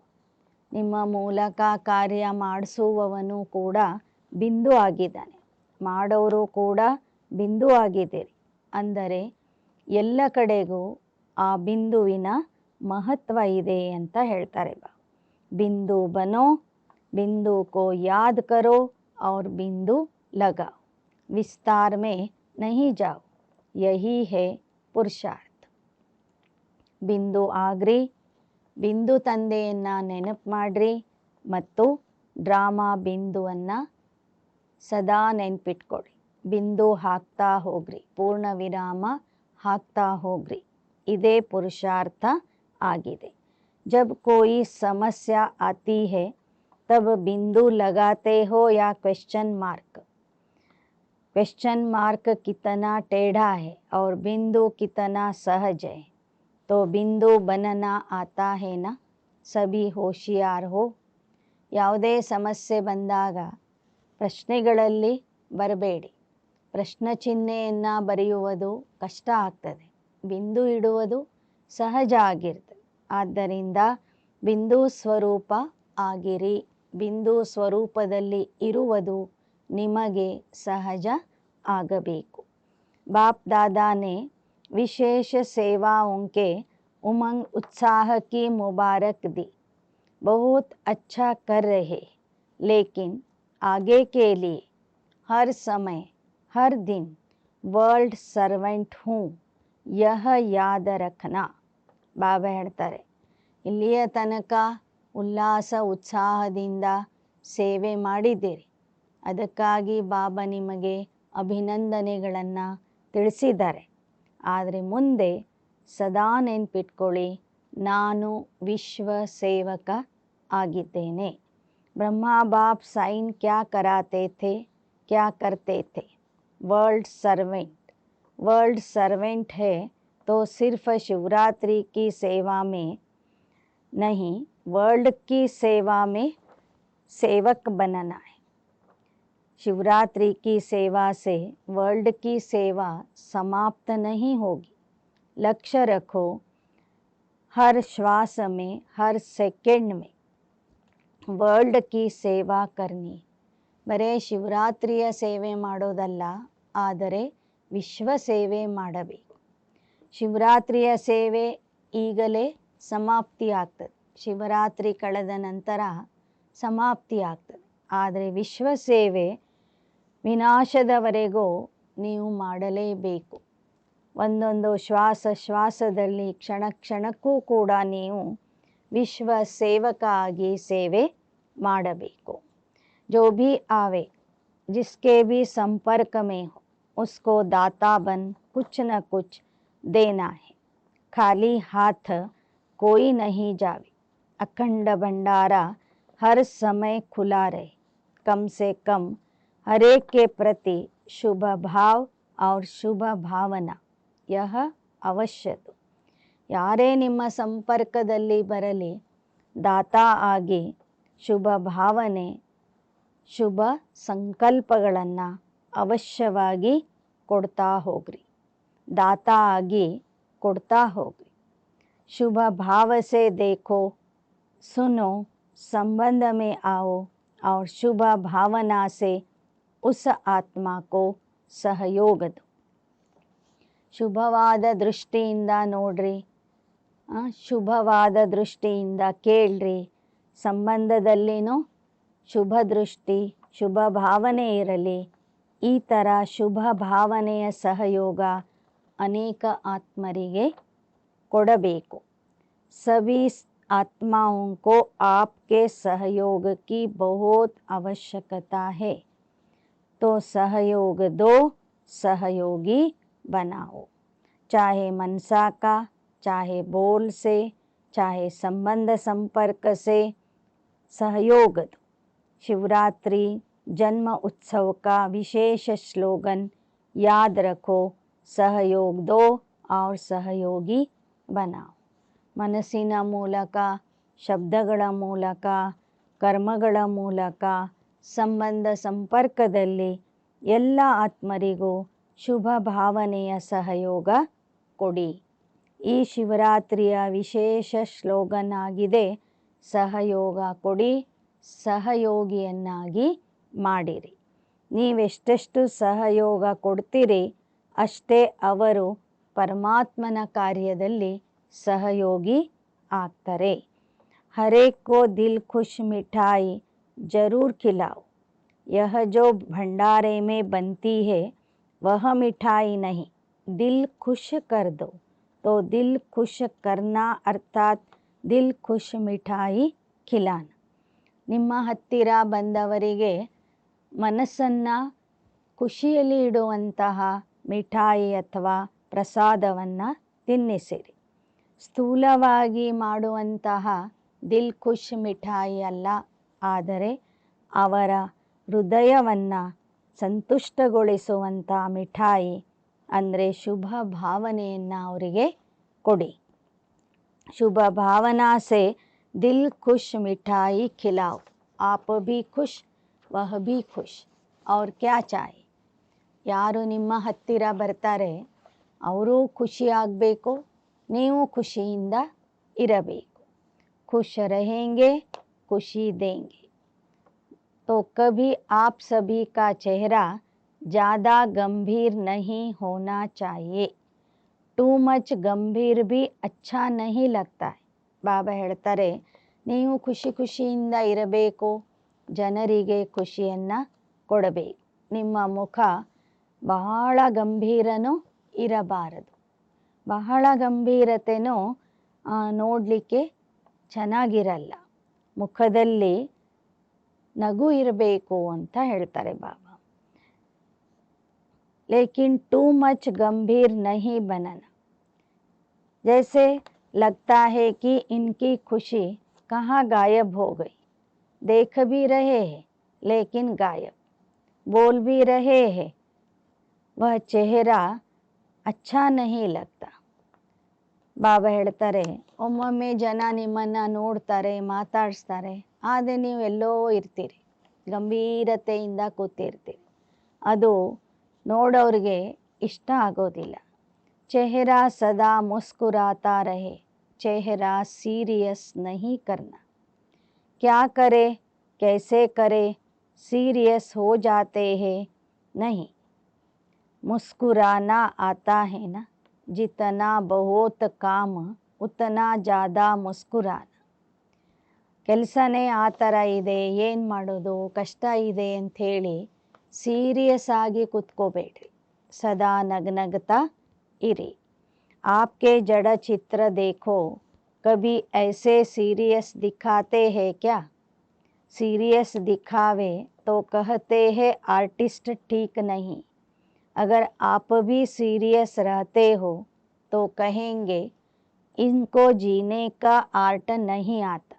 ನಿಮ್ಮ ಮೂಲಕ ಕಾರ್ಯ ಮಾಡಿಸುವವನು ಕೂಡ ಬಿಂದು ಆಗಿದ್ದಾನೆ, ಮಾಡೋರು ಕೂಡ ಬಿಂದು ಆಗಿದ್ದೀರಿ. ಅಂದರೆ ಎಲ್ಲ ಕಡೆಗೂ ಆ ಬಿಂದುವಿನ ಮಹತ್ವ ಇದೆ ಅಂತ ಹೇಳ್ತಾರೆ. ಬಿಂದು ಬನೋ, बिंदु को याद करो और बिंदु लगाओ, विस्तार में नहीं जाओ, यही है पुरुषार्थ. बिंದು ಆಗ್ರಿ, ಬಿಂದು ತಂದೆಯನ್ನು ನೆನಪು ಮಾಡ್ರಿ ಮತ್ತು ಡ್ರಾಮಾ ಬಿಂದುವನ್ನು ಸದಾ ನೆನಪಿಟ್ಕೊಡಿ. ಬಿಂದು ಹಾಕ್ತಾ ಹೋಗ್ರಿ, ಪೂರ್ಣ ವಿರಾಮ ಹಾಕ್ತಾ ಹೋಗ್ರಿ. ಇದೇ ಪುರುಷಾರ್ಥ ಆಗಿದೆ. ಜಬ್ ಕೋಯಿ ಸಮಸ್ಯೆ ಆತಿ ಹೈ तब बिंदु लगाते हो या क्वेश्चन मार्क. क्वेश्चन मार्क कितना टेढ़ा है और बिंदु कितना सहज है, तो बिंदु बनना आता है ना. सभी होशियार हो. ಯಾವುದೇ ಸಮಸ್ಯೆ ಬಂದಾಗ ಪ್ರಶ್ನೆಗಳಲ್ಲಿ ಬರಬೇಡಿ. ಪ್ರಶ್ನೆ ಚಿಹ್ನೆಯನ್ನು ಬರೆಯುವುದು ಕಷ್ಟ ಆಗ್ತದೆ, ಬಿಂದು ಇಡುವುದು ಸಹಜ ಆಗಿರ್ತದೆ. ಆದ್ದರಿಂದ ಬಿಂದು ಸ್ವರೂಪ ಆಗಿರಿ. ಬಿಂದು ಸ್ವರೂಪದಲ್ಲಿ ಇರುವುದು ನಿಮಗೆ ಸಹಜ ಆಗಬೇಕು. बाप दादा ने विशेष सेवाओं के उमंग उत्साह की मुबारक दी. बहुत अच्छा कर रहे, लेकिन आगे के लिए हर समय हर दिन वर्ल्ड सर्वेंट हूँ, यह याद रखना. ಬಾಬಾ ಹೇಳ್ತಾರೆ, ಇಲ್ಲಿಯ ತನಕ ಉಲ್ಲಾಸ ಉತ್ಸಾಹದಿಂದ ಸೇವೆ ಮಾಡಿದ್ದೀರಿ, ಅದಕ್ಕಾಗಿ ಬಾಬಾ ನಿಮಗೆ ಅಭಿನಂದನೆಗಳನ್ನು ತಿಳಿಸಿದ್ದಾರೆ. ಆದರೆ ಮುಂದೆ ಸದಾ ನೆನ್ಪಿಟ್ಕೊಳ್ಳಿ, ನಾನು ವಿಶ್ವ ಸೇವಕ ಆಗಿದ್ದೇನೆ. ಬ್ರಹ್ಮ ಬಾಪ್ ಸೈನ್ ಕ್ಯಾ ಕರಾತೆ ಥೆ, ಕ್ಯಾ ಕರ್ತೆ ಥೆ? World servant. वर्ल्ड सर्वेंट है तो सिर्फ शिवरात्रि की सेवा में नहीं, वर्ल्ड की सेवा में सेवक बनना है. शिवरात्रि की सेवा से वर्ल्ड की सेवा समाप्त नहीं होगी. लक्ष्य रखो, हर श्वास में हर सेकंड में वर्ल्ड की सेवा करनी. ಬರೇ ಶಿವರಾತ್ರಿಯ ಸೇವೆ ಮಾಡೋದಲ್ಲ, ಆದರೆ ವಿಶ್ವ ಸೇವೆ ಮಾಡಬೇಕು. ಶಿವರಾತ್ರಿಯ ಸೇವೆ ಈಗಲೇ ಸಮಾಪ್ತಿ ಆಗ್ತದೆ, ಶಿವರಾತ್ರಿ ಕಳೆದ ನಂತರ ಸಮಾಪ್ತಿ ಆಗ್ತದೆ. ಆದರೆ ವಿಶ್ವ ಸೇವೆ ವಿನಾಶದವರೆಗೂ ನೀವು ಮಾಡಲೇಬೇಕು. ಒಂದೊಂದು ಶ್ವಾಸ ಶ್ವಾಸದಲ್ಲಿ ಕ್ಷಣ ಕ್ಷಣಕ್ಕೂ ಕೂಡ ನೀವು ವಿಶ್ವ ಸೇವಕ ಆಗಿ ಸೇವೆ ಮಾಡಬೇಕು. जो भी आवे, जिसके भी संपर्क में हो, उसको दाता बन कुछ न कुछ देना है. खाली हाथ कोई नहीं जावे. अखंड भंडारा हर समय खुला रहे. कम से कम हर एक के प्रति शुभ भाव और शुभ भावना यह ಅವಶ್ಯ. ಯಾರೇ ನಿಮ್ಮ ಸಂಪರ್ಕದಲ್ಲಿ ಬರಲಿ, ದಾತಾ ಆಗಿ ಶುಭ ಭಾವನೆ ಶುಭ ಸಂಕಲ್ಪಗಳನ್ನು ಅವಶ್ಯವಾಗಿ ಕೊಡ್ತಾ ಹೋಗ್ರಿ. ದಾತಾ ಆಗಿ ಕೊಡ್ತಾ ಹೋಗ್ರಿ. शुभ भाव से देखो, सुनो, संबंध में आओ और शुभ भावना से उस आत्मा को सहयोग दो. ಶುಭವಾದ ದೃಷ್ಟಿಯಿಂದ ನೋಡ್ರಿ, ಶುಭವಾದ ದೃಷ್ಟಿಯಿಂದ ಕೇಳ್ರಿ. ಸಂಬಂಧದಲ್ಲಿನೂ ಶುಭ ದೃಷ್ಟಿ, ಶುಭ ಭಾವನೆ ಇರಲಿ. ಈ ಥರ ಶುಭ ಭಾವನೆಯ ಸಹಯೋಗ ಅನೇಕ ಆತ್ಮರಿಗೆ ಕೊಡಬೇಕು. सभी आत्माओं को आपके सहयोग की बहुत आवश्यकता है, तो सहयोग दो, सहयोगी बनाओ. चाहे मनसा का, चाहे बोल से, चाहे संबंध संपर्क से सहयोग दो. शिवरात्रि जन्म उत्सव का विशेष स्लोगन याद रखो, सहयोग दो और सहयोगी बनाओ. ಮನಸ್ಸಿನ ಮೂಲಕ, ಶಬ್ದಗಳ ಮೂಲಕ, ಕರ್ಮಗಳ ಮೂಲಕ, ಸಂಬಂಧ ಸಂಪರ್ಕದಲ್ಲಿ ಎಲ್ಲ ಆತ್ಮರಿಗೂ ಶುಭ ಭಾವನೆಯ ಸಹಯೋಗ ಕೊಡಿ. ಈ ಶಿವರಾತ್ರಿಯ ವಿಶೇಷ ಸ್ಲೋಗನ್ ಆಗಿದೆ, ಸಹಯೋಗ ಕೊಡಿ, ಸಹಯೋಗಿಯನ್ನಾಗಿ ಮಾಡಿರಿ. ನೀವೆಷ್ಟೆಷ್ಟು ಸಹಯೋಗ ಕೊಡ್ತೀರಿ ಅಷ್ಟೇ ಅವರು ಪರಮಾತ್ಮನ ಕಾರ್ಯದಲ್ಲಿ सहयोगी ಆಗ್ತಾರೆ. हर एक को दिल खुश मिठाई जरूर खिलाओ. यह जो भंडारे में बनती है वह मिठाई नहीं, दिल खुश कर दो. तो दिल खुश करना अर्थात दिल खुश मिठाई खिलाना. ನಿಮ್ಮ ಹತ್ತಿರ ಬಂದವರಿಗೆ ಮನಸ್ಸನ್ನು ಖುಷಿಯಲ್ಲಿ ಇಡುವಂತಹ ಮಿಠಾಯಿ ಅಥವಾ ಪ್ರಸಾದವನ್ನು ತಿನ್ನಿಸಿರಿ. ಸ್ಥೂಲವಾಗಿ ಮಾಡುವಂತಹ ದಿಲ್ ಖುಷ್ ಮಿಠಾಯಿ ಅಲ್ಲ, ಆದರೆ ಅವರ ಹೃದಯವನ್ನು ಸಂತುಷ್ಟಗೊಳಿಸುವಂಥ ಮಿಠಾಯಿ ಅಂದರೆ ಶುಭ ಭಾವನೆಯನ್ನು ಅವರಿಗೆ ಕೊಡಿ. शुभ भावना से दिल खुश मिठाई खिलाओ. आप भी खुश, वह भी खुश. और क्या चाहिए? ಯಾರು ನಿಮ್ಮ ಹತ್ತಿರ ಬರ್ತಾರೆ ಅವರು ಖುಷಿಯಾಗಬೇಕು, ನೀವು ಖುಷಿಯಿಂದ ಇರಬೇಕು. खुश रहेंगे, खुशी देंगे. तो कभी आप सभी का चेहरा ज़्यादा गंभीर नहीं होना चाहिए. ಟೂ ಮಚ್ ಗಂಭೀರ್ भी अच्छा नहीं लगता है. ಬಾಬಾ ಹೇಳ್ತಾರೆ, ನೀವು ಖುಷಿಯಿಂದ ಇರಬೇಕು, ಜನರಿಗೆ ಖುಷಿಯನ್ನು ಕೊಡಬೇಕು. ನಿಮ್ಮ ಮುಖ ಬಹಳ ಗಂಭೀರನೂ ಇರಬಾರದು. ಬಹಳ ಗಂಭೀರತೆನೂ ನೋಡಲಿಕ್ಕೆ ಚೆನ್ನಾಗಿರಲ್ಲ. ಮುಖದಲ್ಲಿ ನಗು ಇರಬೇಕು ಅಂತ ಹೇಳ್ತಾರೆ ಬಾಬಾ. लेकिन टू मच गंभीर नहीं बनना. जैसे लगता है कि इनकी खुशी कहाँ गायब हो गई. देख भी रहे हैं लेकिन गायब, बोल भी रहे हैं, वह चेहरा अच्छा नहीं लगता. ಬಾಬಾ ಹೇಳ್ತಾರೆ, ಒಮ್ಮೊಮ್ಮೆ ಜನ ನಿಮ್ಮನ್ನು ನೋಡ್ತಾರೆ, ಮಾತಾಡಿಸ್ತಾರೆ, ಆದರೆ ನೀವು ಎಲ್ಲೋ ಇರ್ತೀರಿ, ಗಂಭೀರತೆಯಿಂದ ಕೂತಿರ್ತೀರಿ. ಅದು ನೋಡೋರಿಗೆ ಇಷ್ಟ ಆಗೋದಿಲ್ಲ. चेहरा सदा मुस्कुराता रहे, चेहरा सीरियस नहीं करना. क्या करे, कैसे करे, सीरियस हो जाते हैं. नहीं, मुस्कुराना आता है ना. जितना बहुत काम उतना ज़्यादा मुस्कुराना. ಕೆಲಸನೇ ಆ ಥರ ಇದೆ, ಏನು ಮಾಡೋದು, ಕಷ್ಟ ಇದೆ ಅಂಥೇಳಿ ಸೀರಿಯಸ್ ಆಗಿ ಕೂತ್ಕೋಬೇಡ್ರಿ. ಸದಾ ನಗನಗ್ತಾ ಇರಿ. आपके जड़ चित्र देखो, कभी ऐसे सीरियस दिखाते हैं क्या. सीरियस दिखावे तो कहते हैं आर्टिस्ट ठीक नहीं. अगर आप भी सीरियस रहते हो तो कहेंगे इनको जीने का आर्ट नहीं आता.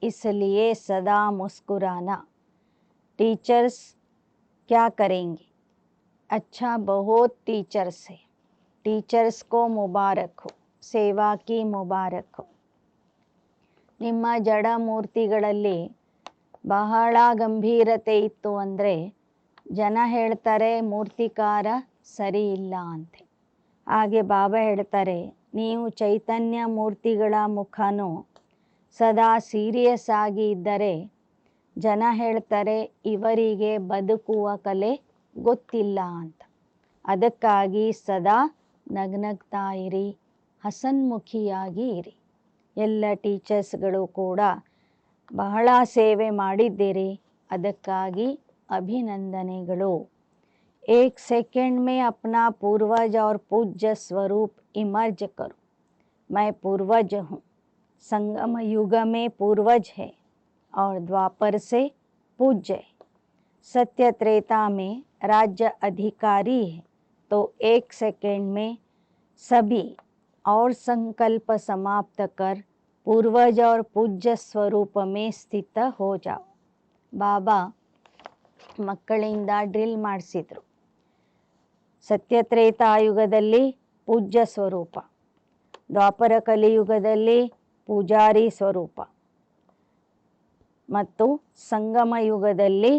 इसलिए सदा मुस्कुराना. टीचर्स क्या करेंगे? अच्छा, बहुत टीचर्स है. टीचर्स को मुबारक हो, सेवा की मुबारक हो. ನಿಮ್ಮ ಜಡ ಮೂರ್ತಿಗಳಲ್ಲಿ ಬಹಳ ಗಂಭೀರತೆ ಇತ್ತು ಅಂದರೆ ಜನ ಹೇಳ್ತಾರೆ ಮೂರ್ತಿಕಾರ ಸರಿ ಇಲ್ಲ ಅಂತೆ. ಹಾಗೆ ಬಾಬಾ ಹೇಳ್ತಾರೆ, ನೀವು ಚೈತನ್ಯ ಮೂರ್ತಿಗಳ ಮುಖನೂ ಸದಾ ಸೀರಿಯಸ್ ಆಗಿ ಇದ್ದರೆ ಜನ ಹೇಳ್ತಾರೆ ಇವರಿಗೆ ಬದುಕುವ ಕಲೆ ಗೊತ್ತಿಲ್ಲ ಅಂತ. ಅದಕ್ಕಾಗಿ ಸದಾ ನಗ್ನಗ್ತಾ ಇರಿ, ಹಸನ್ಮುಖಿಯಾಗಿ ಇರಿ. ಎಲ್ಲ ಟೀಚರ್ಸ್ಗಳು ಕೂಡ ಬಹಳ ಸೇವೆ ಮಾಡಿದ್ದೀರಿ, ಅದಕ್ಕಾಗಿ ಅಭಿನಂದನೆಗಳು. एक सेकंड में अपना पूर्वज और पूज्य स्वरूप इमर्ज करो. मैं पूर्वज हूँ, संगम युग में पूर्वज है और द्वापर से पूज्य है. सत्य त्रेता में राज्य अधिकारी है, तो एक सेकंड में सभी और संकल्प समाप्त कर पूर्वज और पूज्य स्वरूप में स्थित हो जाओ. बाबा ಮಕ್ಕಳಿಂದ ಡ್ರಿಲ್ ಮಾಡಿಸಿದ್ರು. ಸತ್ಯತ್ರೇತಾಯುಗದಲ್ಲಿ ಪೂಜ್ಯ ಸ್ವರೂಪ, ದ್ವಾಪರ ಕಲಿಯುಗದಲ್ಲಿ ಪೂಜಾರಿ ಸ್ವರೂಪ ಮತ್ತು ಸಂಗಮ ಯುಗದಲ್ಲಿ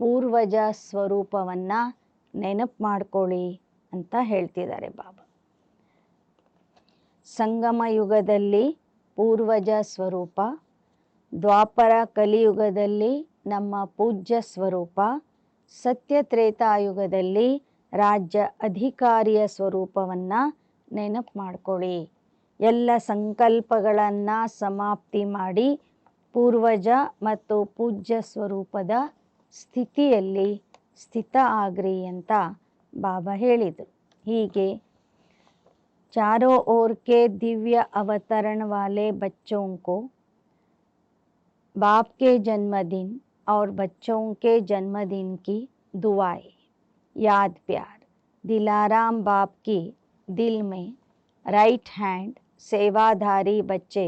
ಪೂರ್ವಜ ಸ್ವರೂಪವನ್ನು ನೆನಪು ಮಾಡ್ಕೊಳ್ಳಿ ಅಂತ ಹೇಳ್ತಿದ್ದಾರೆ ಬಾಬಾ. ಸಂಗಮ ಯುಗದಲ್ಲಿ ಪೂರ್ವಜ ಸ್ವರೂಪ, ದ್ವಾಪರ ಕಲಿಯುಗದಲ್ಲಿ ನಮ್ಮ ಪೂಜ್ಯ ಸ್ವರೂಪ, ಸತ್ಯತ್ರೇತಾಯುಗದಲ್ಲಿ ರಾಜ್ಯ ಅಧಿಕಾರಿಯ ಸ್ವರೂಪವನ್ನು ನೆನಪು ಮಾಡ್ಕೊಳ್ಳಿ. ಎಲ್ಲ ಸಂಕಲ್ಪಗಳನ್ನು ಸಮಾಪ್ತಿ ಮಾಡಿ ಪೂರ್ವಜ ಮತ್ತು ಪೂಜ್ಯ ಸ್ವರೂಪದ ಸ್ಥಿತಿಯಲ್ಲಿ ಸ್ಥಿತ ಆಗ್ರಿ ಅಂತ ಬಾಬಾ ಹೇಳಿದರು. ಹೀಗೆ चारों ओर के दिव्य अवतरण वाले बच्चों को बाप के जन्मदिन और बच्चों के जन्मदिन की दुआएं, याद प्यार दिलाराम बाप की दिल में राइट हैंड सेवाधारी बच्चे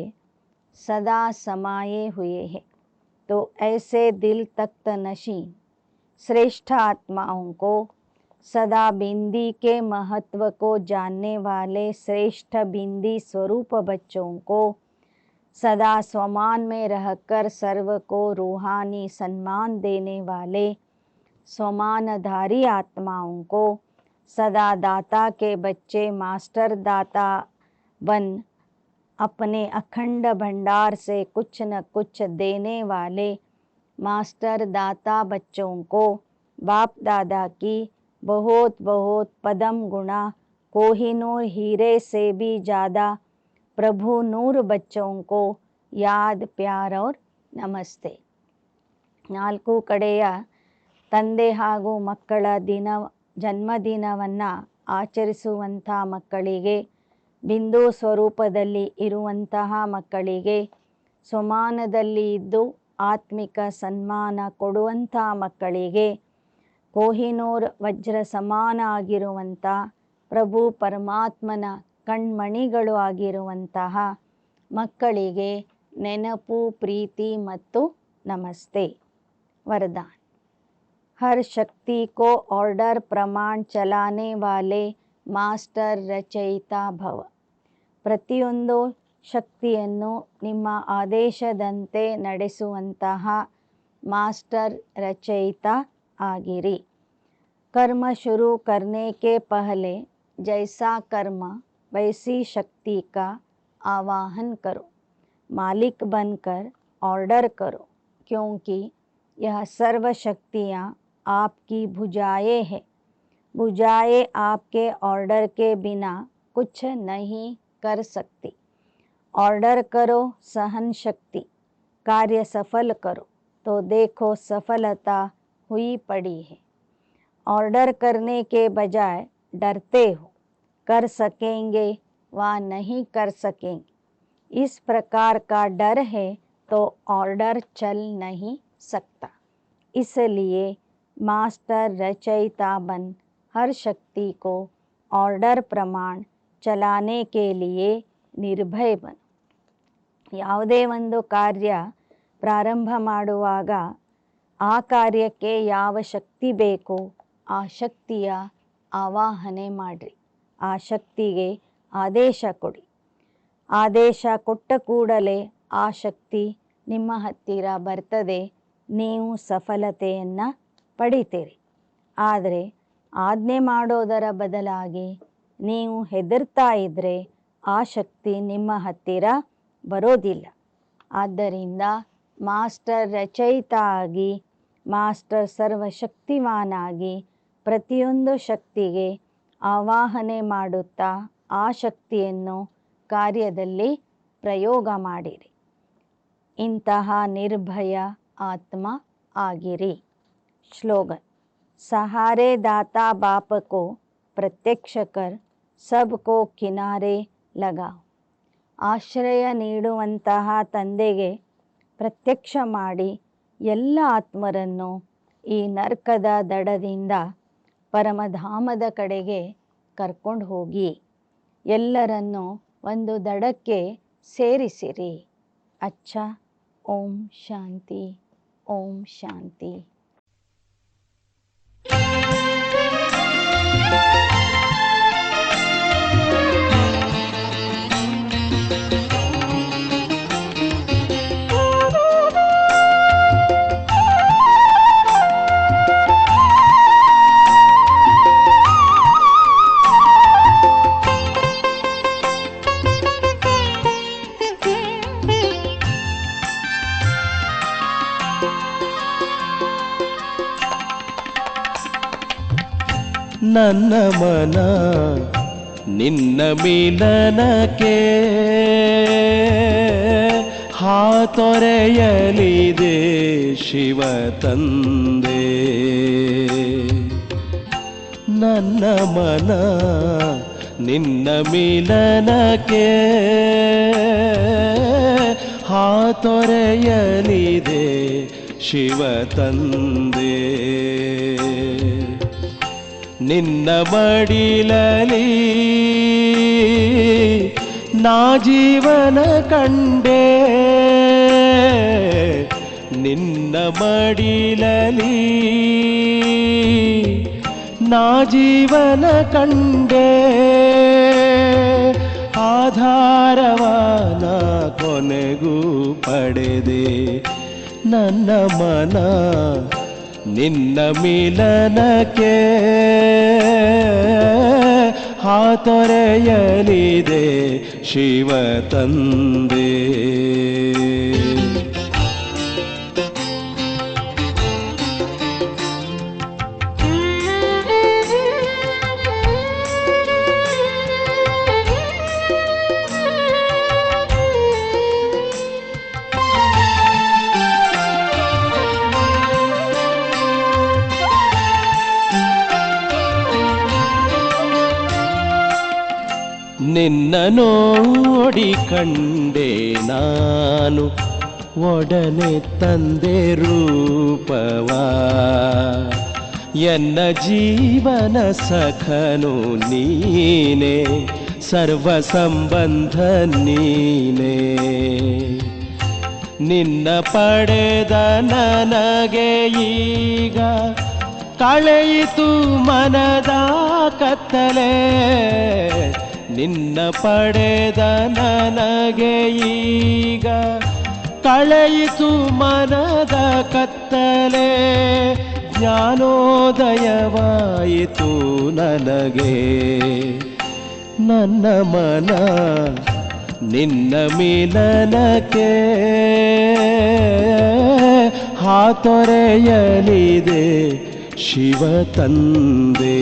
सदा समाये हुए हैं. तो ऐसे दिल तख्त नशीं श्रेष्ठ आत्माओं को, सदा बिंदी के महत्व को जानने वाले श्रेष्ठ बिंदी स्वरूप बच्चों को, सदा स्वमान में रहकर सर्व को रूहानी सम्मान देने वाले स्वमानधारी आत्माओं को, सदा दाता के बच्चे मास्टर दाता बन अपने अखंड भंडार से कुछ न कुछ देने वाले मास्टर दाता बच्चों को बाप दादा की बहुत बहुत पदम गुणा कोहिनूर हीरे से भी ज़्यादा प्रभु नूर बच्चों को याद प्यार और ನಮಸ್ತೆ. ನಾಲ್ಕು ಕಡೆಯ ತಂದೆ ಹಾಗೂ ಮಕ್ಕಳ ಜನ್ಮದಿನವನ್ನು ಆಚರಿಸುವಂಥ ಮಕ್ಕಳಿಗೆ, ಬಿಂದು ಸ್ವರೂಪದಲ್ಲಿ ಇರುವಂತಹ ಮಕ್ಕಳಿಗೆ, ಸ್ವಮಾನದಲ್ಲಿ ಇದ್ದು ಆತ್ಮಿಕ ಸನ್ಮಾನ ಕೊಡುವಂಥ ಮಕ್ಕಳಿಗೆ, ಕೋಹಿನೂರ್ ವಜ್ರ ಸಮಾನ ಆಗಿರುವಂಥ ಪ್ರಭು ಪರಮಾತ್ಮನ ಕಣ್ಮಣಿಗಳು ಆಗಿರುವಂತಹ ಮಕ್ಕಳಿಗೆ ನೆನಪು, ಪ್ರೀತಿ ಮತ್ತು ನಮಸ್ತೆ. वरदान हर शक्ति को ऑर्डर प्रमाण चलाने वाले मास्टर रचयिता भव. ಪ್ರತಿಯೊಂದು ಶಕ್ತಿಯನ್ನು ನಿಮ್ಮ ಆದೇಶದಂತೆ ನಡೆಸುವಂತಹ ಮಾಸ್ಟರ್ ರಚಯಿತ ಆಗಿರಿ. कर्म शुरू करने के पहले जैसा कर्म वैसी शक्ति का आवाहन करो. मालिक बनकर ऑर्डर करो, क्योंकि यह सर्व शक्तियाँ आपकी भुजाएं हैं. भुजाएं आपके ऑर्डर के बिना कुछ नहीं कर सकती. ऑर्डर करो सहन शक्ति, कार्य सफल करो, तो देखो सफलता हुई पड़ी है. ऑर्डर करने के बजाय डरते हो, कर सकेंगे व नहीं कर सकेंगे, इस प्रकार का डर है तो ऑर्डर चल नहीं सकता. इसलिए मास्टर रचयिता बन हर शक्ति को ऑर्डर प्रमाण चलाने के लिए निर्भय बनो. ಯಾವುದೇ ಒಂದು ಕಾರ್ಯ ಪ್ರಾರಂಭ ಮಾಡುವಾಗ ಆ ಕಾರ್ಯಕ್ಕೆ ಯಾವ ಶಕ್ತಿ ಬೇಕೋ ಆ ಶಕ್ತಿಯ ಆವಾಹನೆ ಮಾಡಿರಿ. ಆ ಶಕ್ತಿಗೆ ಆದೇಶ ಕೊಡಿ. ಆದೇಶ ಕೊಟ್ಟ ಕೂಡಲೇ ಆ ಶಕ್ತಿ ನಿಮ್ಮ ಹತ್ತಿರ ಬರ್ತದೆ, ನೀವು ಸಫಲತೆಯನ್ನು ಪಡಿತೀರಿ. ಆದರೆ ಆಜ್ಞೆ ಮಾಡೋದರ ಬದಲಾಗಿ ನೀವು ಹೆದರ್ತಾ ಇದ್ದರೆ ಆ ಶಕ್ತಿ ನಿಮ್ಮ ಹತ್ತಿರ ಬರೋದಿಲ್ಲ. ಆದ್ದರಿಂದ ಮಾಸ್ಟರ್ ರಚಯಿತ ಆಗಿ, ಮಾಸ್ಟರ್ ಸರ್ವಶಕ್ತಿಮಾನಾಗಿ ಪ್ರತಿಯೊಂದು ಶಕ್ತಿಗೆ ಆವಾಹನೆ ಮಾಡುತ್ತಾ ಆ ಶಕ್ತಿಯನ್ನು ಕಾರ್ಯದಲ್ಲಿ ಪ್ರಯೋಗ ಮಾಡಿರಿ. ಇಂತಹ ನಿರ್ಭಯ ಆತ್ಮ ಆಗಿರಿ. ಸ್ಲೋಗನ್: सहारे दाता बाप को प्रत्यक्ष कर सबको किनारे लगाओ. ಆಶ್ರಯ ನೀಡುವಂತಹ ತಂದೆಗೆ ಪ್ರತ್ಯಕ್ಷ ಮಾಡಿ ಎಲ್ಲ ಆತ್ಮರನ್ನು ಈ ನರ್ಕದ ದಡದಿಂದ ಪರಮಧಾಮದ ಕಡೆಗೆ ಕರ್ಕೊಂಡು ಹೋಗಿ ಎಲ್ಲರನ್ನು ಒಂದು ದಡಕ್ಕೆ ಸೇರಿಸಿರಿ. ಅಚ್ಚ. ಓಂ ಶಾಂತಿ. ಓಂ ಶಾಂತಿ. ನನ್ನ ಮನ ನಿನ್ನ ಮಿಲನಕ್ಕೆ ಹಾತೊರೆಯಲಿದೆ ಶಿವ ತಂದೆ. ನನ್ನ ಮನ ನಿನ್ನ ಮಿಲನಕ್ಕೆ ಹಾತೊರೆಯಲಿದೆ ಶಿವ ತಂದೆ. ನಿನ್ನ ಮಡಿಲಲಿ ನಾ ಜೀವನ ಕಂಡೆ, ನಿನ್ನ ಮಡಿಲಲಿ ನಾ ಜೀವನ ಕಂಡೆ. ಆಧಾರವಾನ ಕೊನೆಗೂ ಪಡೆದೆ. ನನ್ನ ಮನ ನಿನ್ನ ಮಿಲನಕ್ಕೆ ಹಾತೊರೆಯಲಿದೆ ಶಿವ ತಂದೆ. ನಿನ್ನ ನೋಡಿ ಕಂಡೆ ನಾನು ಒಡನೆ ತಂದೆ ರೂಪವ. ಎನ್ನ ಜೀವನ ಸಖನು ನೀನೆ, ಸರ್ವ ಸಂಬಂಧ ನೀನೆ. ನಿನ್ನ ಪಡೆದ ನನಗೆ ಈಗ ಕಳೆಯಿತು ಮನದ ಕತ್ತಲೆ. ನಿನ್ನ ಪಡೆದ ನನಗೆ ಈಗ ಕಳೆಯಿತು ಮನದ ಕತ್ತಲೆ. ಜ್ಞಾನೋದಯವಾಯಿತು ನನಗೆ. ನನ್ನ ಮನ ನಿನ್ನ ಮಿಲನಕ್ಕೆ ಹಾತೊರೆಯಲಿದೆ ಶಿವ ತಂದೆ.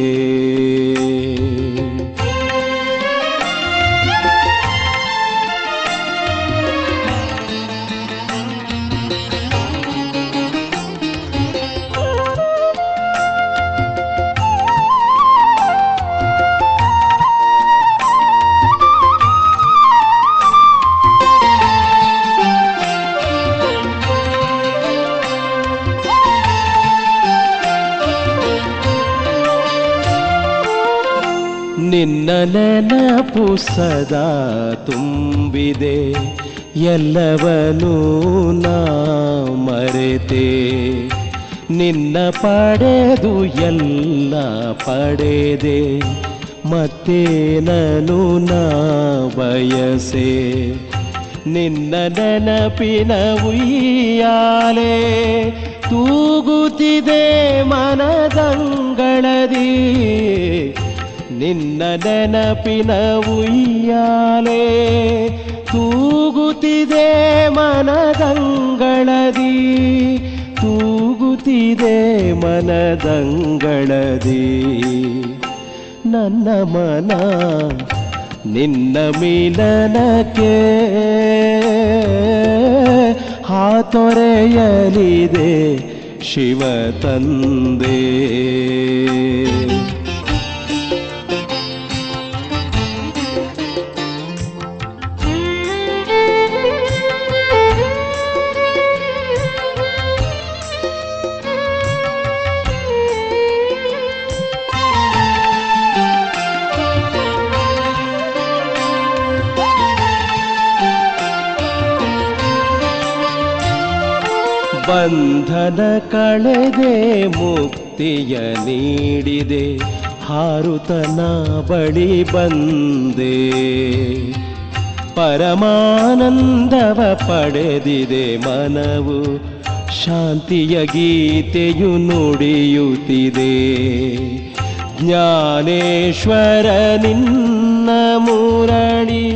ನಿನ್ನ ನೆನಪು ಸದಾ ತುಂಬಿದೆ, ಎಲ್ಲವನ್ನೂ ನಾ ಮರೆತೆ. ನಿನ್ನ ಪಡೆದು ಎಲ್ಲ ಪಡೆದೆ, ಮತ್ತೇನನು ನಾ ಬಯಸೆ. ನಿನ್ನ ನೆನಪಿನ ಉಯ್ಯಾಲೆ ತೂಗುತ್ತಿದೆ ಮನದಂಗಳದಿ. ನಿನ್ನ ನೆನಪಿನ ಉಯ್ಯಾಲೆ ತೂಗುತ್ತಿದೆ ಮನದಂಗಳದಿ, ತೂಗುತ್ತಿದೆ ಮನದಂಗಳದಿ. ನನ್ನ ಮನ ನಿನ್ನ ಮಿಲನಕ್ಕೆ ಹಾತೊರೆಯಲಿದೆ ಶಿವ ತಂದೆ. ಬಂಧನ ಕಳೆದೆ ಮುಕ್ತಿಯ ನೀಡಿದೆ, ಹಾರುತನ ಬಳಿ ಬಂದೆ. ಪರಮಾನಂದವ ಪಡೆದಿದೆ ಮನವು, ಶಾಂತಿಯ ಗೀತೆಯು ನುಡಿಯುತ್ತಿದೆ. ಜ್ಞಾನೇಶ್ವರ ನಿನ್ನ ಮುರಳಿ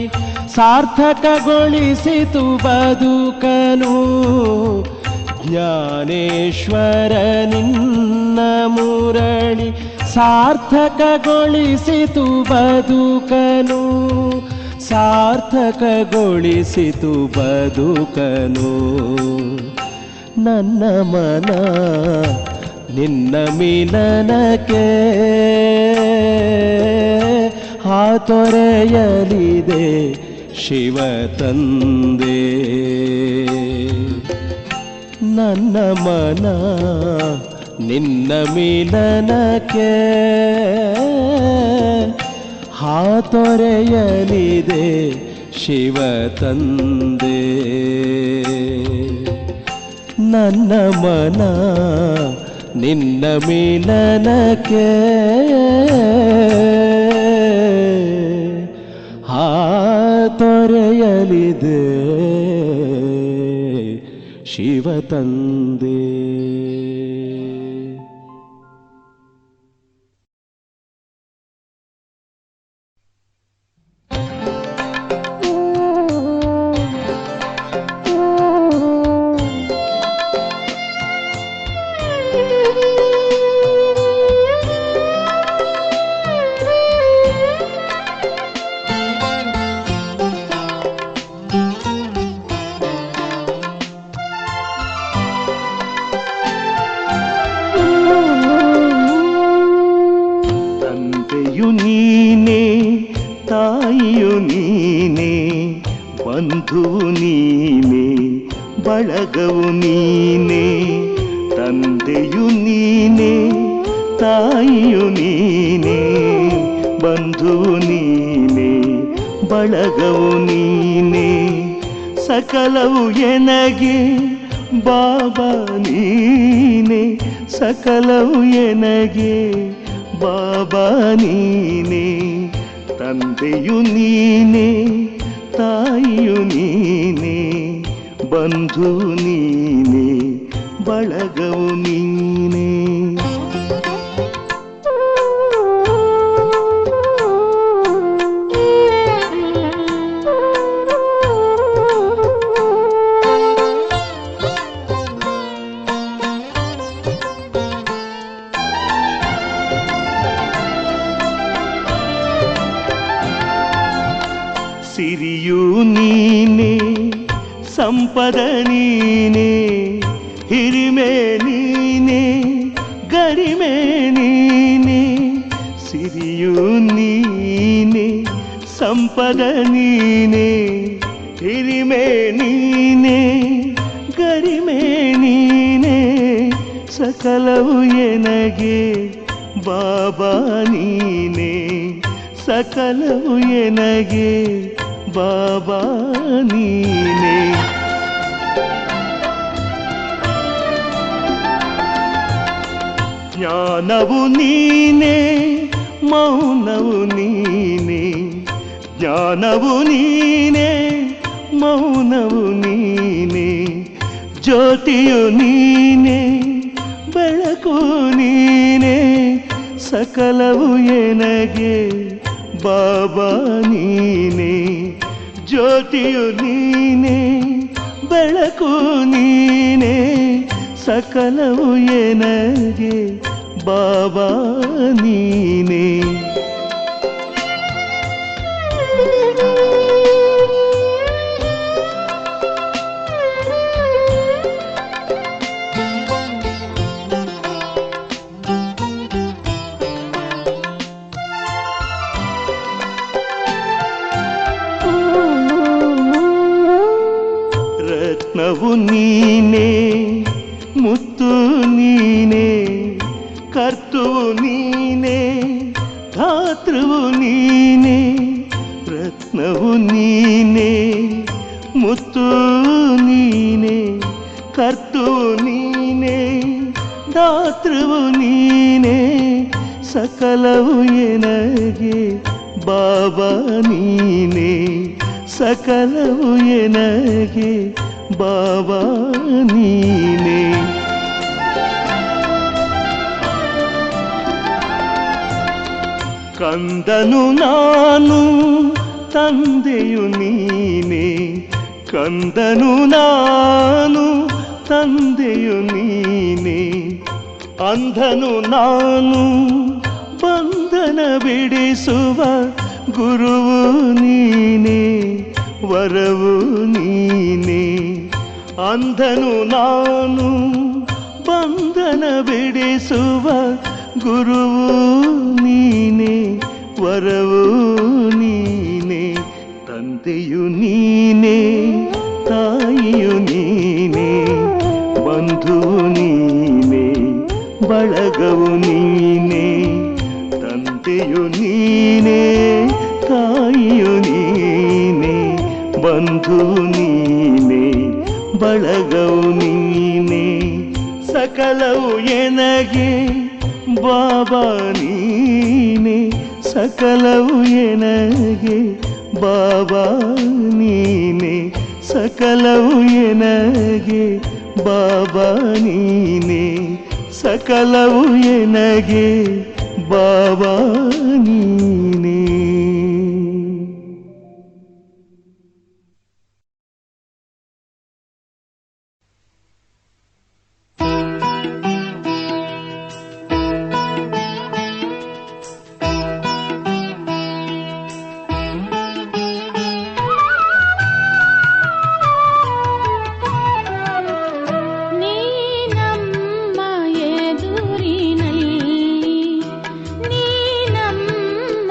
ಸಾರ್ಥಕಗೊಳಿಸಿತು ಬದುಕನು. ಜ್ಞಾನೇಶ್ವರ ನಿನ್ನ ಮುರಳಿ ಸಾರ್ಥಕಗೊಳಿಸಿತು ಬದುಕನು, ಸಾರ್ಥಕಗೊಳಿಸಿತು ಬದುಕನು. ನನ್ನ ಮನ ನಿನ್ನ ಮಿಲನಕ್ಕೆ ಹಾತೊರೆಯಲಿದೆ ಶಿವ ತಂದೆ. ನನ್ನ ಮನ ನಿನ್ನ ಮಿಲನಕ್ಕೆ ಹಾತೊರೆಯಲಿದೆ ಶಿವ ತಂದೆ. ನನ್ನ ಮನ ನಿನ್ನ ಮಿಲನಕ್ಕೆ ಹಾತೊರೆಯಲಿದೆ ಶಿವ ತಂದೆ. ಬಂಧುವು ನೀನೆ, ಬಳಗವು ನೀನೆ, ತಂದೆಯು ನೀನೆ, ತಾಯಿಯು ನೀನೆ, ಬಂಧುವು ನೀನೆ, ಬಳಗವು ನೀನೆ, ಸಕಲವು ಎನಗೆ ಬಾಬಾ ನೀನೆ, ಸಕಲವು ಎನಗೆ ಬಾಬಾ ನೀನೆ, ತಂದೆಯು ನೀನೆ, ತಾಯಿಯು ನೀನೆ, ಬಂಧು ನೀನೆ, ಬಳಗವು ನೀನೆ. ಸಿರಿಯು ನೀನೆ, ಸಂಪದ ನೀನೆ, ಹಿರಿಮೆ ನೀನೆ, ಗರಿಮೆ ನೀನೆ, ಸಿರಿಯು ನೀನೆ, ಸಂಪದ ನೀನೆ, ಹಿರಿಮೆ ನೀನೆ, ಗರಿಮೆ ನೀನೆ, ಸಕಲವು ಎನಗೆ ಬಾಬಾ ನೀನೆ, ಸಕಲವು ಎನಗೆ ಬಾಬಾ ನೀನೆ. ಜ್ಞಾನವು ನೀನೆ, ಮೌನವು ನೀನೆ, ಜ್ಞಾನವು ನೀನೆ, ಮೌನವು ನೀನೆ, ಜ್ಯೋತಿಯು ನೀನೆ, ಬೆಳಕು ನೀನೆ, ಸಕಲವು ಎನಗೆ ಬಾಬಾ ನೀನೇ, ಜ್ಯೋತಿಯು ನೀನೇ, ಬೆಳಕು ನೀನೇ, ಸಕಲವು ಎನಗೆ ಬಾಬಾ ನೀನೇ. ರತ್ನವು ನೀನೇ, ಮುತ್ತು ನೀನೇ, ಕರ್ತುವು ನೀನೇ, ಧಾತೃವು ನೀನೇ. ರತ್ನವು ನೀನೇ, ಮುತ್ತು ನೀನೇ, ಕರ್ತುವು ನೀನೇ, ಧಾತೃವು ನೀನೇ, ಸಕಲವು ಎನಗೆ ಬಾಬಾ ನೀನೇ, ಸಕಲವು ಎನಗೆ ಬಾಬಾ ನೀನೇ. ಕಂದನು ನಾನು, ತಂದೆಯು ನೀನೇ, ಕಂದನು ನಾನು, ತಂದೆಯು ನೀನೇ. ಅಂಧನು ನಾನು, ಬಂಧನ ಬಿಡಿಸುವ ಗುರುವು ನೀನೇ, ವರವು ನೀನೇ. ಅಂಧನು ನಾನು, ಬಂಧನ ಬಿಡಿಸುವ ಗುರುವು ನೀನೇ, ವರವು ನೀನೇ. ತಂದೆಯು ನೀನೇ, ತಾಯಿಯು ನೀನೇ, ಬಂಧುವು ನೀನೇ, ಬಳಗವು ನೀನೇ. ತಂದೆಯು ನೀನೇ, ತಾಯಿಯು ನೀನೇ, ಬಂಧುವು ನೀನೇ, ಬಳಗವು ನೀನೇ. ಸಕಲವು ಎನಗೆ ಬಾಬಾ ನೀನೇ, ಸಕಲವು ಎನಗೆ ಬಾಬಾ ನೀನೇ, ಸಕಲವು ಎನಗೆ ಬಾಬಾ ನೀನೇ, ಸಕಲವು ಎನಗೆ ಬಾಬಾ ನೀನೇ. ನೀ ನಮ್ಮ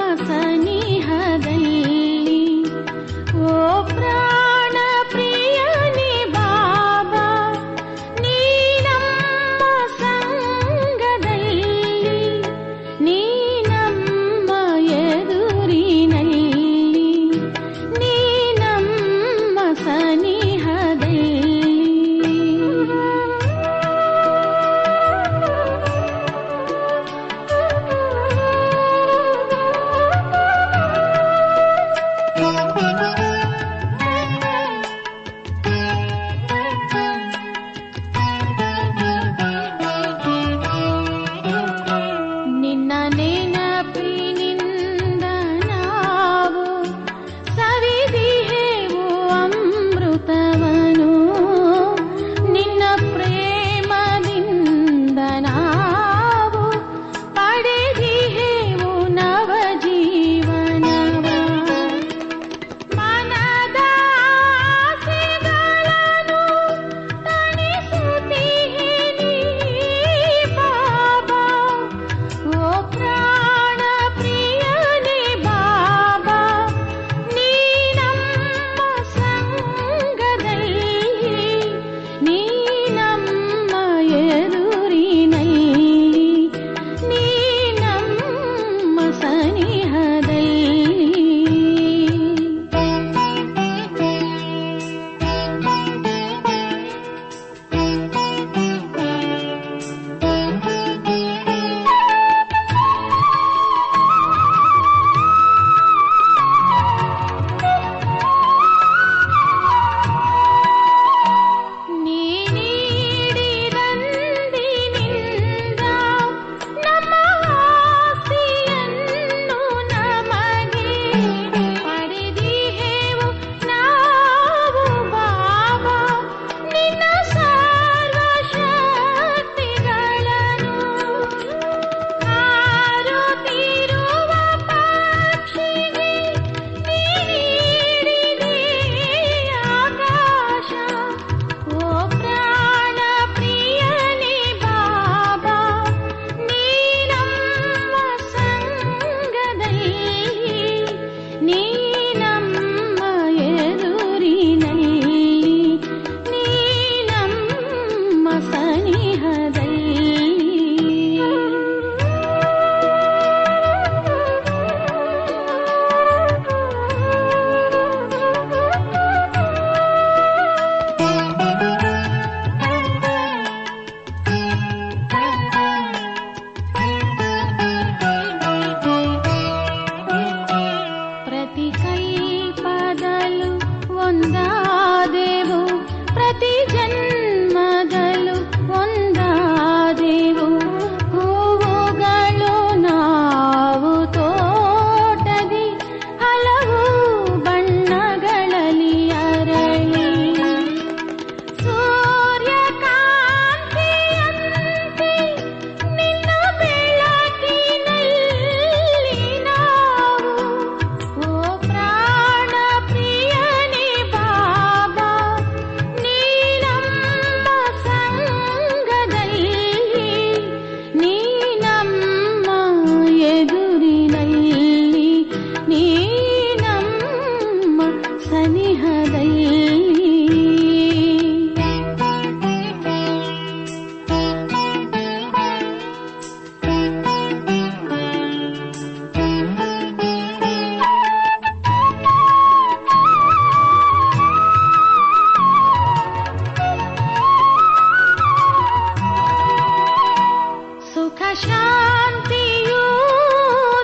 ಶಾಂತಿಯೂ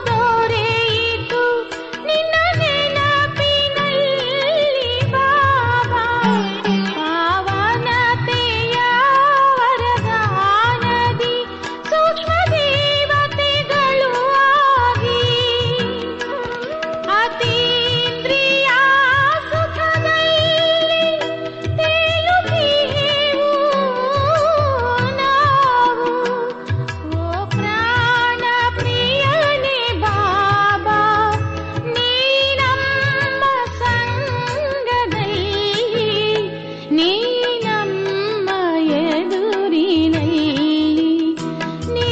ದೊರೆಯಿತು ನಿನ್ನ ನೆನಪಿನಲ್ಲಿ ಬಾಬಾ. ಪಾವನತೆಯ ವರದಾನದಿ ಸೂಕ್ಷ್ಮ ದೇವತೆಗಳು ಆಗಿ ಅತೀಂದ್ರಿಯ ಸುಖದಲ್ಲಿ ತೇಲುತ್ತಿಹೆವು ನಾವು. ಓ ಪ್ರಾಣ ಪ್ರಿಯನೇ ಬಾಬಾ, ನೀ ನಮ್ಮ ಸಂಗದಲ್ಲಿ, ನೀ ನಮ್ಮ ಎದುರಿನಲ್ಲಿ, ನೀ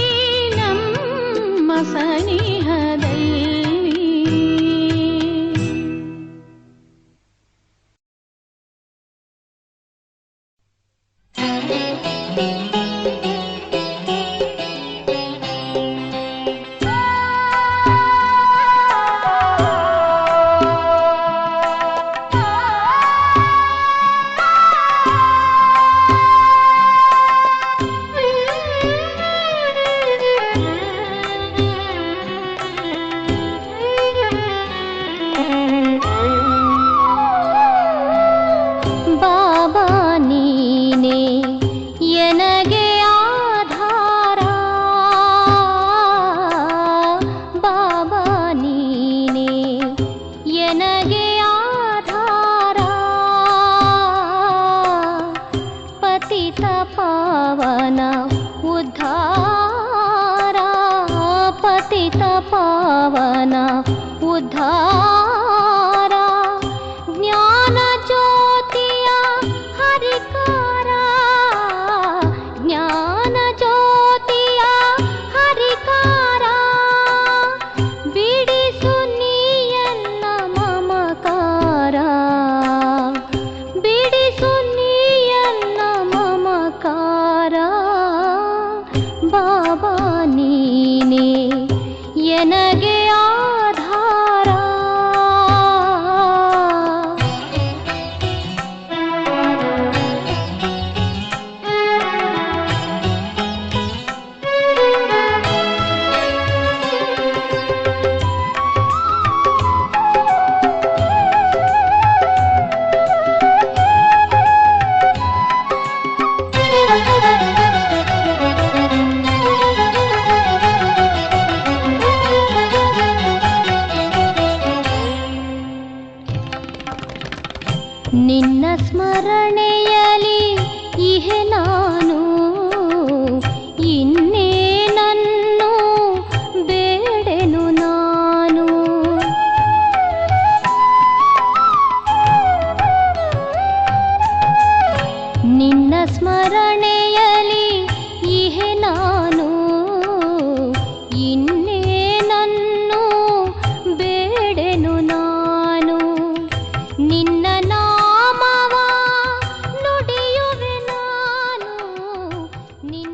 ನಮ್ಮ ಸನಿಹದಲ್ಲಿ. ಬಾಬಾ ನೀನೇ ಎನಗೆ ಆಧಾರ, ಬಾಬಾ ನೀನೇ ಎನಗೆ ಆಧಾರ. ಪತಿತ ಪಾವನ ಉದ್ಧಾರ, ಪತಿತ ಪಾವನ ಉದ್ಧಾರ. ಜ್ಞಾನ ಜ್ಯೋತಿಯ ಹರಿಕಾರ, ಜ್ಞಾನ ಜ್ಯೋತಿಯ ಹರಿಕಾರ. ಬಿಡಿಸು ನೀಯನ್ನ ಮಮಕಾರ, ಬಿಡಿಸು ನೀಯನ್ನ ಮಮಕಾರ. ಬಾಬಾ ನೀನೇ ಎನಗೆ